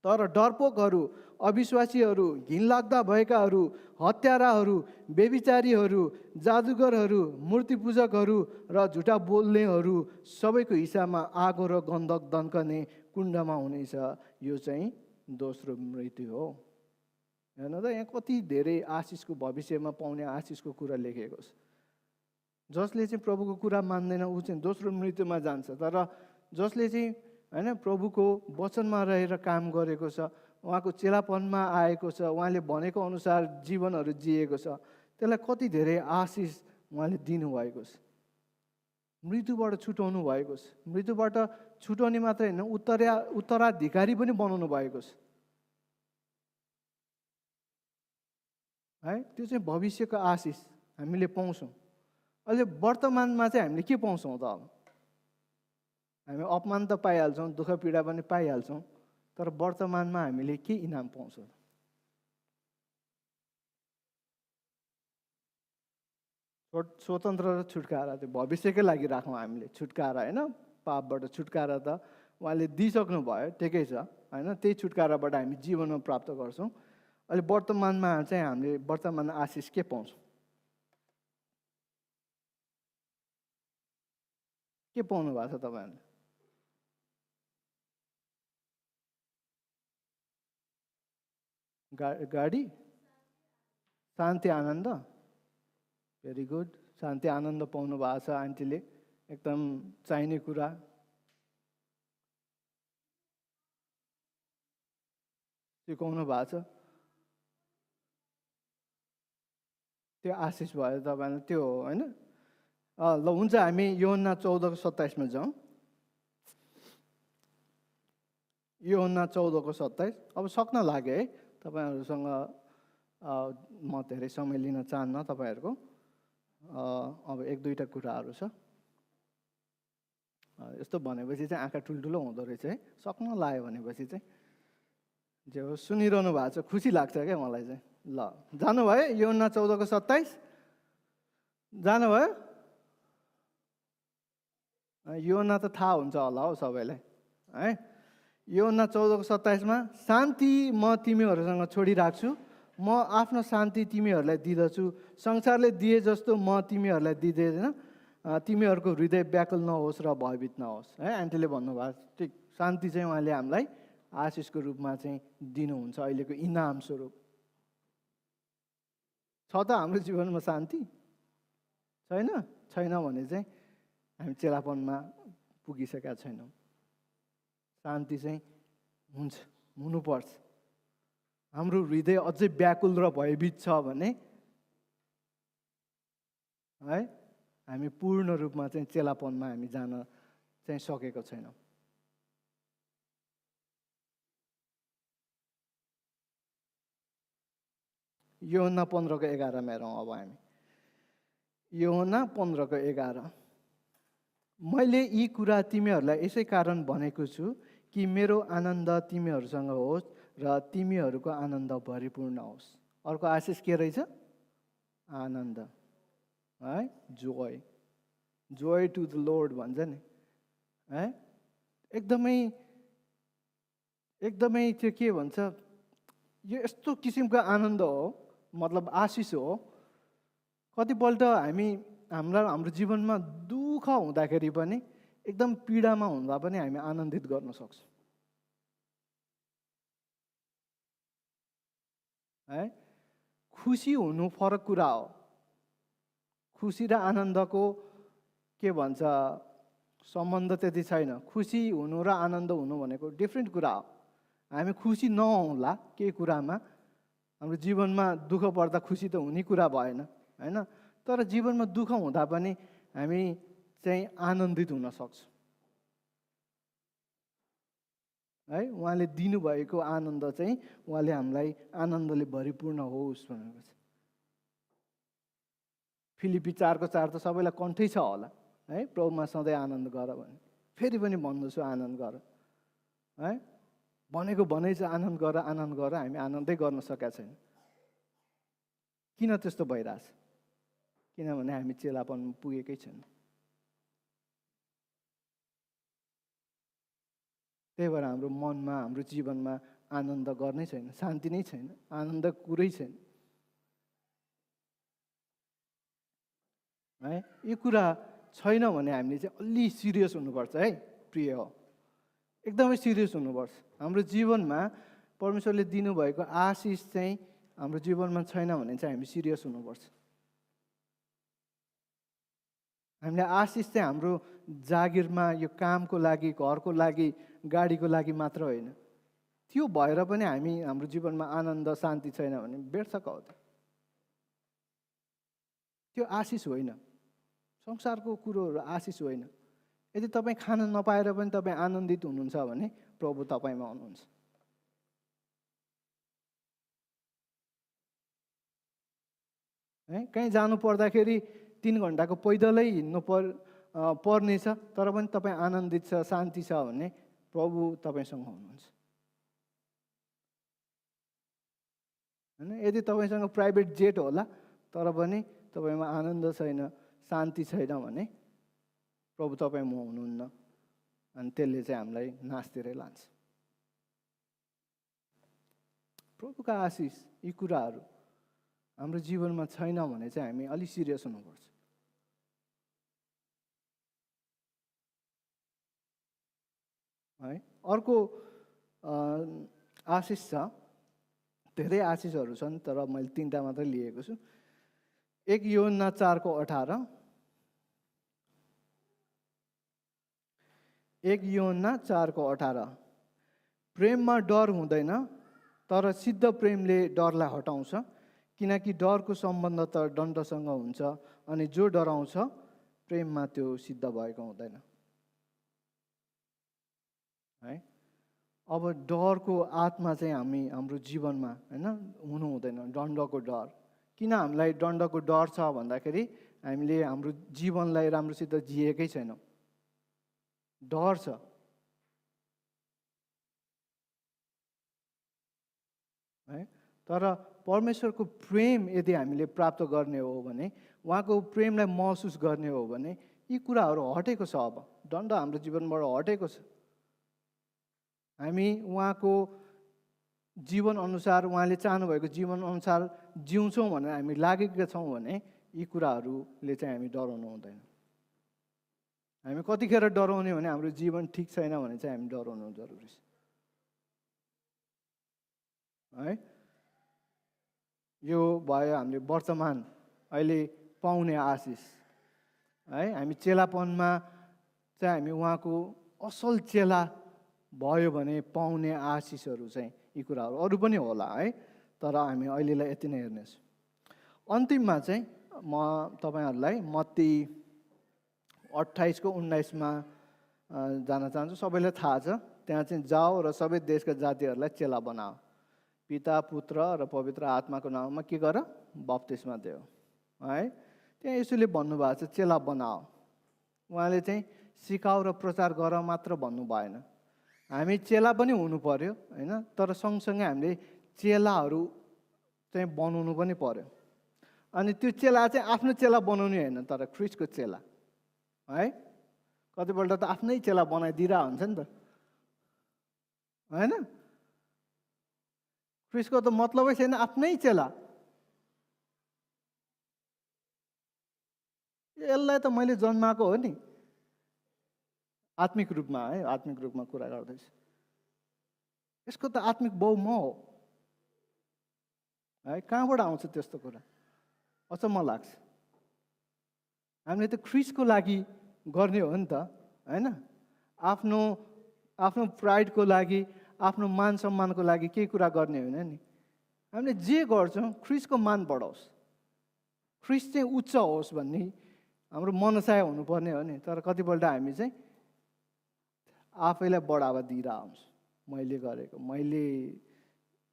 तर डरपोकहरू, अविश्वासीहरू, घिनलाग्दा भएकाहरू, हत्याराहरू, व्यभिचारीहरू, जादुगरहरू, मूर्तिपूजकहरू र झुटा बोल्नेहरू सबैको हिस्सामा आगो र गन्धक दन्कने कुण्डमा हुनेछ। यो चाहिँ दोस्रो मृत्यु हो। हेर्नु त यहाँ कति धेरै आशिषको, भविष्यमा पाउने आशिषको कुरा लेखेको छ। जसले चाहिँ प्रभुको कुरा मान्दैन ऊ चाहिँ दोस्रो मृत्युमा जान्छ। तर जसले चाहिँ होइन प्रभुको वचनमा रहेर काम गरेको छ, उहाँको चेलापनमा आएको छ, उहाँले भनेको अनुसार जीवनहरू जिएको छ, त्यसलाई कति धेरै आशिष उहाँले दिनुभएको छ। मृत्युबाट छुटाउनु भएको छ। मृत्युबाट छुटाउने मात्रै होइन, उत्तराधिकारी पनि बनाउनु भएको छ है। त्यो चाहिँ भविष्यको आशिष हामीले पाउँछौँ। अहिले वर्तमानमा चाहिँ हामीले के पाउँछौँ त? अब हामी अपमान त पाइहाल्छौँ, दुःख पीडा पनि पाइहाल्छौँ, तर वर्तमानमा हामीले के इनाम पाउँछौँ? स्वतन्त्र र छुटकारा, त्यो भविष्यकै लागि राखौँ हामीले। छुटकारा होइन, पापबाट छुटकारा त उहाँले दिइसक्नु भयो, ठिकै छ होइन। त्यही छुटकाराबाट हामी जीवनमा प्राप्त गर्छौँ। अहिले वर्तमानमा चाहिँ हामीले वर्तमान आशिष के पाउँछौँ? के पाउनु भएको छ तपाईँहरूले? गाडी, शान्ति, आनन्द। Very good. शान्ति आनन्द पाउनु भएको छ आन्टीले, एकदम चाहिने कुरा। सिकाउनु भएको छ, त्यो आशिष भयो तपाईँलाई, त्यो हो होइन? ल हुन्छ, हामी योहन्ना 14:27 मा जाउँ। योहन्ना 14:27। अब सक्न लाग्यो है तपाईँहरूसँग, म धेरै समय लिन चाहन्न तपाईँहरूको। अब एक दुईवटा कुराहरू छ। यस्तो भनेपछि चाहिँ आँखा ठुल्ठुलो हुँदो रहेछ है, सक्न लाग्यो भनेपछि चाहिँ। जे हो, सुनिरहनु भएको छ, खुसी लाग्छ क्या मलाई चाहिँ। ल जानुभयो योहन्ना 14:27? जानुभयो? योहन्ना त थाहा हुन्छ होला हौ सबैलाई है। योहन्ना 14:27 मा, शान्ति म तिमीहरूसँग छोडिराख्छु, म आफ्नो शान्ति तिमीहरूलाई दिँदछु, संसारले दिए जस्तो म तिमीहरूलाई दिँदैन, तिमीहरूको हृदय व्याकुल नहोस् र भयभीत नहोस् है। आन्टीले भन्नुभएको ठिक, शान्ति चाहिँ उहाँले हामीलाई आशिषको रूपमा चाहिँ दिनुहुन्छ, अहिलेको इनाम स्वरूप। छ त हाम्रो जीवनमा शान्ति? छैन? छैन भने चाहिँ हामी चेलापनमा पुगिसकेका छैनौँ। शान्ति चाहिँ हुन्छ, हुनुपर्छ। हाम्रो हृदय अझै व्याकुल र भयभीत छ भने है, हामी पूर्ण रूपमा चाहिँ चेलापनमा हामी जान चाहिँ सकेको छैनौँ। योहन्ना 15:11 मा हेरौँ अब हामी। योहन्ना 15:11। मैले यी कुरा तिमीहरूलाई यसै कारण भनेको छु कि मेरो आनन्द तिमीहरूसँग होस् र तिमीहरूको आनन्द भरिपूर्ण होस्। अर्को आशिष के रहेछ? आनन्द है, joy. Joy to the Lord भन्छ नि है। एकदमै एकदमै त्यो के भन्छ, यो यस्तो किसिमको आनन्द हो, मतलब आशिष हो। कतिपल्ट हाम्रो जीवनमा दुःख हुँदाखेरि पनि, एकदम पीडामा हुँदा पनि हामी आनन्दित गर्न सक्छौँ है। खुसी हुनु फरक कुरा हो। खुसी र आनन्दको के भन्छ सम्बन्ध त्यति छैन। खुसी हुनु र आनन्द हुनु भनेको डिफ्रेन्ट कुरा हो। हामी खुसी नहौँला केही कुरामा, हाम्रो जीवनमा दुःख पर्दा खुसी त हुने कुरा भएन होइन। तर जीवनमा दुःख हुँदा पनि हामी चाहिँ आनन्दित हुन सक्छौँ है। उहाँले दिनुभएको आनन्द चाहिँ उहाँले हामीलाई आनन्दले भरिपूर्ण होस् भनेको छ। फिलिपी 4:4 त सबैलाई कन्ठै छ होला है, प्रभुमा सधैँ आनन्द गर भने। फेरि पनि भन्दैछु आनन्द गर है, भनेको भनै छ आनन्द गर, आनन्द गर। हामी आनन्दै गर्न सकेका छैन। किन त्यस्तो भइरहेछ? किनभने हामी चेलापनमा पुगेकै छैन। त्यही भएर हाम्रो मनमा, हाम्रो जीवनमा आनन्द गर्नै छैन, शान्ति नै छैन, आनन्द कुरै छैन है। यो कुरा छैन भने हामीले चाहिँ अलि सिरियस हुनुपर्छ है प्रिय हो, एकदमै सिरियस हुनुपर्छ। हाम्रो जीवनमा परमेश्वरले दिनुभएको आशिष चाहिँ हाम्रो जीवनमा छैन भने चाहिँ हामी सिरियस हुनुपर्छ। हामीले आशिष चाहिँ हाम्रो जागिरमा, यो कामको लागि, घरको लागि, गाडीको लागि मात्र होइन। त्यो भएर पनि हाम्रो जीवनमा आनन्द शान्ति छैन भने व्यर्थको हो। त्यो आशिष होइन, संसारको कुरोहरू आशिष होइन। यदि तपाईँ खान नपाएर पनि तपाईँ आनन्दित हुनुहुन्छ भने प्रभु तपाईँमा हुनुहुन्छ। है, कहीँ जानु पर्दाखेरि 3 घन्टाको पैदलै हिँड्नु पर्नेछ, तर पनि तपाईँ आनन्दित छ, शान्ति छ भने प्रभु तपाईँसँग हुनुहुन्छ होइन। यदि तपाईँसँग प्राइभेट जेट होला तर पनि तपाईँमा आनन्द छैन, शान्ति छैन भने प्रभु तपाईँमा हुनुहुन्न, अनि त्यसले चाहिँ हामीलाई नाशतिरै लान्छ। प्रभुको आशिष यी कुराहरू हाम्रो जीवनमा छैन भने चाहिँ हामी अलि सिरियस हुनुपर्छ। है अर्को आशिष छ, धेरै आशिषहरू छन् तर मैले 3टा मात्रै लिएको छु। 1 यूहन्ना 4:18, 1 यूहन्ना 4:18, प्रेममा डर हुँदैन तर सिद्ध प्रेमले डरलाई हटाउँछ, किनकि डरको सम्बन्ध त दण्डसँग हुन्छ अनि जो डराउँछ प्रेममा त्यो सिद्ध भएको हुँदैन। है अब डरको आत्मा चाहिँ हाम्रो जीवनमा हैन हुनु हुँदैन, दण्डको डर। किन हामीलाई दण्डको डर छ भन्दाखेरि हामीले हाम्रो जीवनलाई राम्रोसित जिएकै छैनौँ, डर छ। है तर परमेश्वरको प्रेम यदि हामीले प्राप्त गर्ने हो भने, उहाँको प्रेमलाई महसुस गर्ने हो भने यी कुराहरू हटेको छ। अब दण्ड हाम्रो जीवनबाट हटेको छ। हामी उहाँको जीवन अनुसार, उहाँले चाहनुभएको जीवन अनुसार जिउँछौँ भनेर हामी लागेका छौँ भने यी कुराहरूले चाहिँ हामी डराउनु हुँदैन। हामी कतिखेर डराउने भने हाम्रो जीवन ठिक छैन भने चाहिँ हामी डराउनु जरुरी छ। है यो भयो हामीले वर्तमान अहिले पाउने आशिष। है हामी चेलापनमा चाहिँ हामी उहाँको असल चेला भयो भने पाउने आशिषहरू चाहिँ यी कुराहरू, अरू पनि होला है, तर हामी अहिलेलाई यति नै हेर्नेछौँ। अन्तिममा चाहिँ म तपाईँहरूलाई मत्ती 28:19 जान चाहन्छु। सबैलाई थाहा छ, त्यहाँ चाहिँ जाओ र सबै देशका जातिहरूलाई चेला बनाओ, पिता पुत्र र पवित्र आत्माको नाममा के गर, बप्तिस्मा देऊ। है त्यहाँ यसोले भन्नुभएको छ चेला बनाओ। उहाँले चाहिँ सिकाऊ र प्रचार गर मात्र भन्नु भएन। हामी चेला पनि हुनु पर्यो हैन, तर सँगसँगै हामीले चेलाहरू चाहिँ बनाउनु पनि पर्यो। अनि त्यो चेला चाहिँ आफ्नो चेला बनाउने होइन, तर ख्रिस्टको चेला। है कतिपल्ट त आफ्नै चेला बनाइदिइरा हुन्छ नि त, हैन? ख्रिस्टको त मतलबै छैन आफ्नै चेला। यसलाई त मैले जन्माएको हो नि, आत्मिक रूपमा। है आत्मिक रूपमा कुरा गर्दैछु। यसको त आत्मिक बाउ म हो। है कहाँबाट आउँछ त्यस्तो कुरा? अचम्म लाग्छ। हामीले त ख्रिस्टको लागि गर्ने हो नि त, हैन? आफ्नो प्राइडको लागि, आफ्नो मान सम्मानको लागि केही कुरा गर्ने होइन नि। हामीले जे गर्छौँ ख्रिस्टको मान बढाओस्, ख्रिस्ट चाहिँ उच्च होस् भन्ने हाम्रो मनसाय हुनुपर्ने हो नि। तर कतिपल्ट हामी चाहिँ आफैलाई बढावा दिइरहेको हुन्छ। मैले गरेको, मैले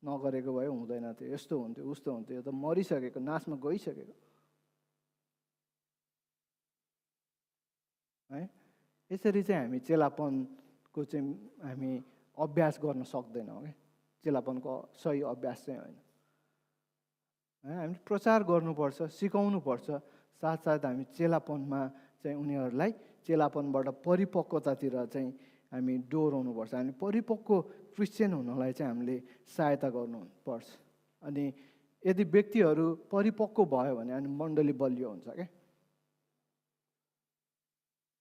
नगरेको भए हुँदैन थियो, यस्तो हुन्थ्यो उस्तो हुन्थ्यो, यो त मरिसकेको, नाशमा गइसकेको। है यसरी चाहिँ हामी चेलापनको चाहिँ हामी अभ्यास गर्न सक्दैनौँ क्या। चेलापनको सही अभ्यास चाहिँ होइन। हामीले प्रचार गर्नुपर्छ, सिकाउनुपर्छ, साथसाथ हामी चेलापनमा चाहिँ उनीहरूलाई चेलापनबाट परिपक्वतातिर चाहिँ हामी डोराउनुपर्छ। हामी परिपक्व क्रिस्चियन हुनलाई चाहिँ हामीले सहायता गर्नुपर्छ। अनि यदि व्यक्तिहरू परिपक्व भयो भने अनि मण्डली बलियो हुन्छ क्या।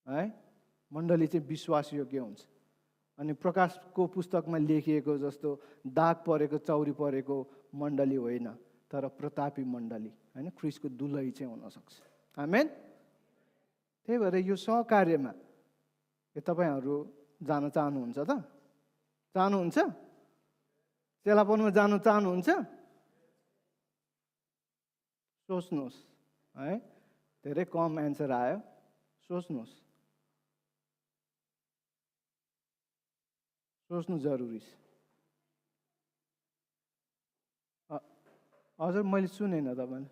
है मण्डली चाहिँ विश्वासयोग्य हुन्छ। अनि प्रकाशको पुस्तकमा लेखिएको जस्तो दाग परेको, चौरी परेको मण्डली होइन, तर प्रतापी मण्डली, होइन? ख्रिस्टको दुलही चाहिँ हुनसक्छ। आमेन। त्यही भएर यो सहकार्यमा तपाईँहरू जान चाहनुहुन्छ त? चाहनुहुन्छ? चेलापनमा जानु चाहनुहुन्छ? सोच्नुहोस्। है धेरै कम एन्सर आयो, सोच्नुहोस्। सोच्नु जरुरी छ। हजुर मैले सुनेन तपाईँले।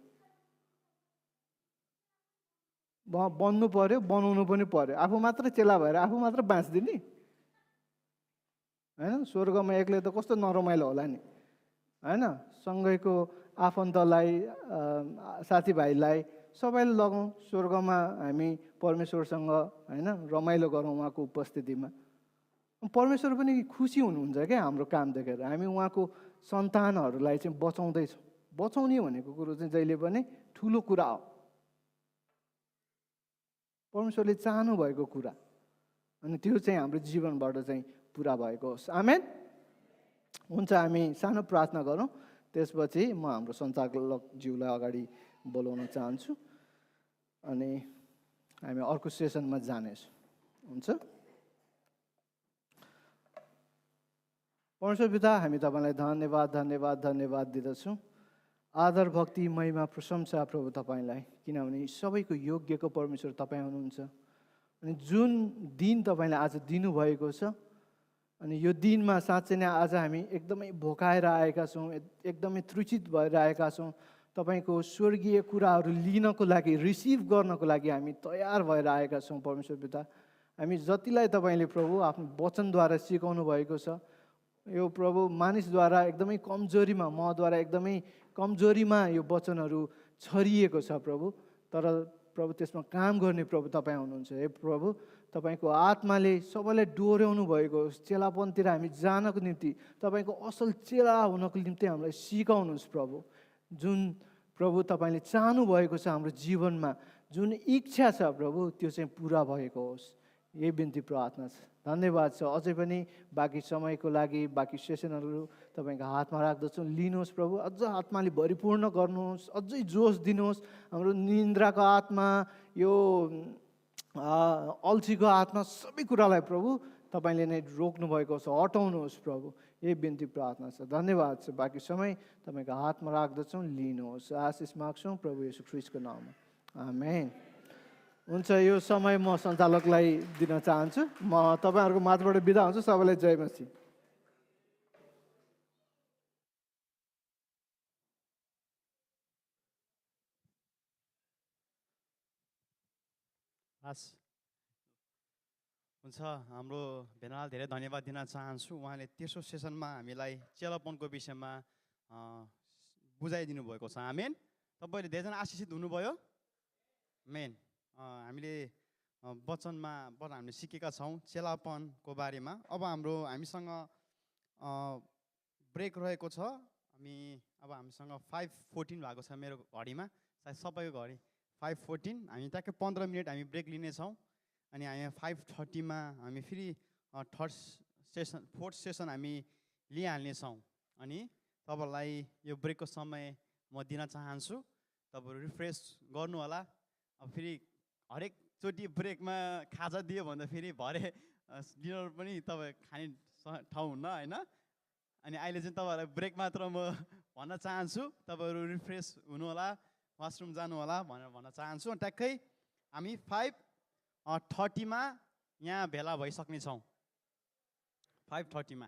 बन्नु पर्यो, बनाउनु पनि पर्यो। आफू मात्र चेला भएर आफू मात्र बाँच्दिने होइन? स्वर्गमा एक्लै त कस्तो नरमाइलो होला नि, होइन? सँगैको आफन्तलाई, साथीभाइलाई सबैले लगाउँ, स्वर्गमा हामी परमेश्वरसँग होइन रमाइलो गरौँ उहाँको उपस्थितिमा। परमेश्वर पनि खुसी हुनुहुन्छ क्या हाम्रो काम देखेर। हामी उहाँको सन्तानहरूलाई चाहिँ बचाउँदैछौँ। बचाउने भनेको कुरो चाहिँ जहिले पनि ठुलो कुरा हो, परमेश्वरले चाहनु भएको कुरा, अनि त्यो चाहिँ हाम्रो जीवनबाट चाहिँ पुरा भएको होस्। आमेन। हुन्छ, हामी सानो प्रार्थना गरौँ, त्यसपछि म हाम्रो सञ्चालकज्यूलाई अगाडि बोलाउन चाहन्छु अनि हामी अर्को सेसनमा जानेछौँ। हुन्छ। परमेश्वर पिता, हामी तपाईँलाई धन्यवाद धन्यवाद धन्यवाद दिँदछौँ। आदर भक्ति महिमा प्रशंसा प्रभु तपाईँलाई, किनभने सबैको योग्यको परमेश्वर तपाईँ हुनुहुन्छ। अनि जुन दिन तपाईँले आज दिनुभएको छ, अनि यो दिनमा साँच्चै नै आज हामी एकदमै भोकाएर आएका छौँ, एकदमै तृषित भएर आएका छौँ। तपाईँको स्वर्गीय कुराहरू लिनको लागि, रिसिभ गर्नको लागि हामी तयार भएर आएका छौँ। परमेश्वर पिता, हामी जतिलाई तपाईँले प्रभु आफ्नो वचनद्वारा सिकाउनु भएको छ, यो प्रभु मानिसद्वारा एकदमै कमजोरीमा, मद्वारा एकदमै कमजोरीमा यो वचनहरू छरिएको छ प्रभु, तर प्रभु त्यसमा काम गर्ने प्रभु तपाईँ हुनुहुन्छ। हे प्रभु, तपाईँको आत्माले सबैलाई डोर्याउनु भएको होस्, चेलापनतिर हामी जानको निम्ति, तपाईँको असल चेला हुनको निम्ति हामीलाई सिकाउनुहोस् प्रभु। जुन प्रभु तपाईँले चाहनु भएको छ हाम्रो जीवनमा, जुन इच्छा छ प्रभु, त्यो चाहिँ पुरा भएको होस्, यही बिन्ती प्रार्थना छ। धन्यवाद छ अझै पनि बाँकी समयको लागि, बाँकी सेसनहरू तपाईँको हातमा राख्दछौँ। लिनुहोस् प्रभु, अझ आत्माले भरिपूर्ण गर्नुहोस्, अझै जोस दिनुहोस्। हाम्रो निन्द्राको आत्मा, यो अल्छीको आत्मा, सबै कुरालाई प्रभु तपाईँले नै रोक्नु भएको छ, हटाउनुहोस् प्रभु, यही बिन्ती प्रार्थना छ। धन्यवाद छ, बाँकी समय तपाईँको हातमा राख्दछौँ, लिनुहोस्। आशिष माग्छौँ प्रभु येशू ख्रीष्टको नाममा, आमेन। हुन्छ, यो समय म सञ्चालकलाई दिन चाहन्छु। म तपाईँहरूको माझबाट बिदा हुन्छु। सबैलाई जय मसीह।
हस्, हुन्छ। हाम्रो भेनाल धेरै धन्यवाद दिन चाहन्छु। उहाँले तेस्रो सेसनमा हामीलाई चेलापनको विषयमा बुझाइदिनु भएको छ। आमेन। तपाईँले धेरैजना आशिषित हुनुभयो। मेन हामीले वचनमाबाट हामीले सिकेका छौँ चेलापनको बारेमा। अब हामीसँग ब्रेक रहेको छ। हामीसँग 5:14 भएको छ मेरो घडीमा, सायद सबैको घडी 5:14। हामी ट्याक्कै 15 मिनट हामी ब्रेक लिनेछौँ। अनि हामी 5:30 मा हामी फेरि फोर्थ सेसन हामी लिइहाल्नेछौँ। अनि तपाईँहरूलाई यो ब्रेकको समय म दिन चाहन्छु। तपाईँहरू रिफ्रेस गर्नु होला। अब फेरि हरेकचोटि ब्रेकमा खाजा दियो भन्दा फेरि भरे डिनर पनि तपाईँ खाने ठाउँ हुन्न होइन। अनि अहिले चाहिँ तपाईँहरूलाई ब्रेक मात्र म भन्न चाहन्छु। तपाईँहरू रिफ्रेस हुनु होला, वासरुम जानु होला भनेर भन्न चाहन्छु। ट्याक्कै हामी 5:30 मा यहाँ भेला भइसक्नेछौँ। 5:30 मा।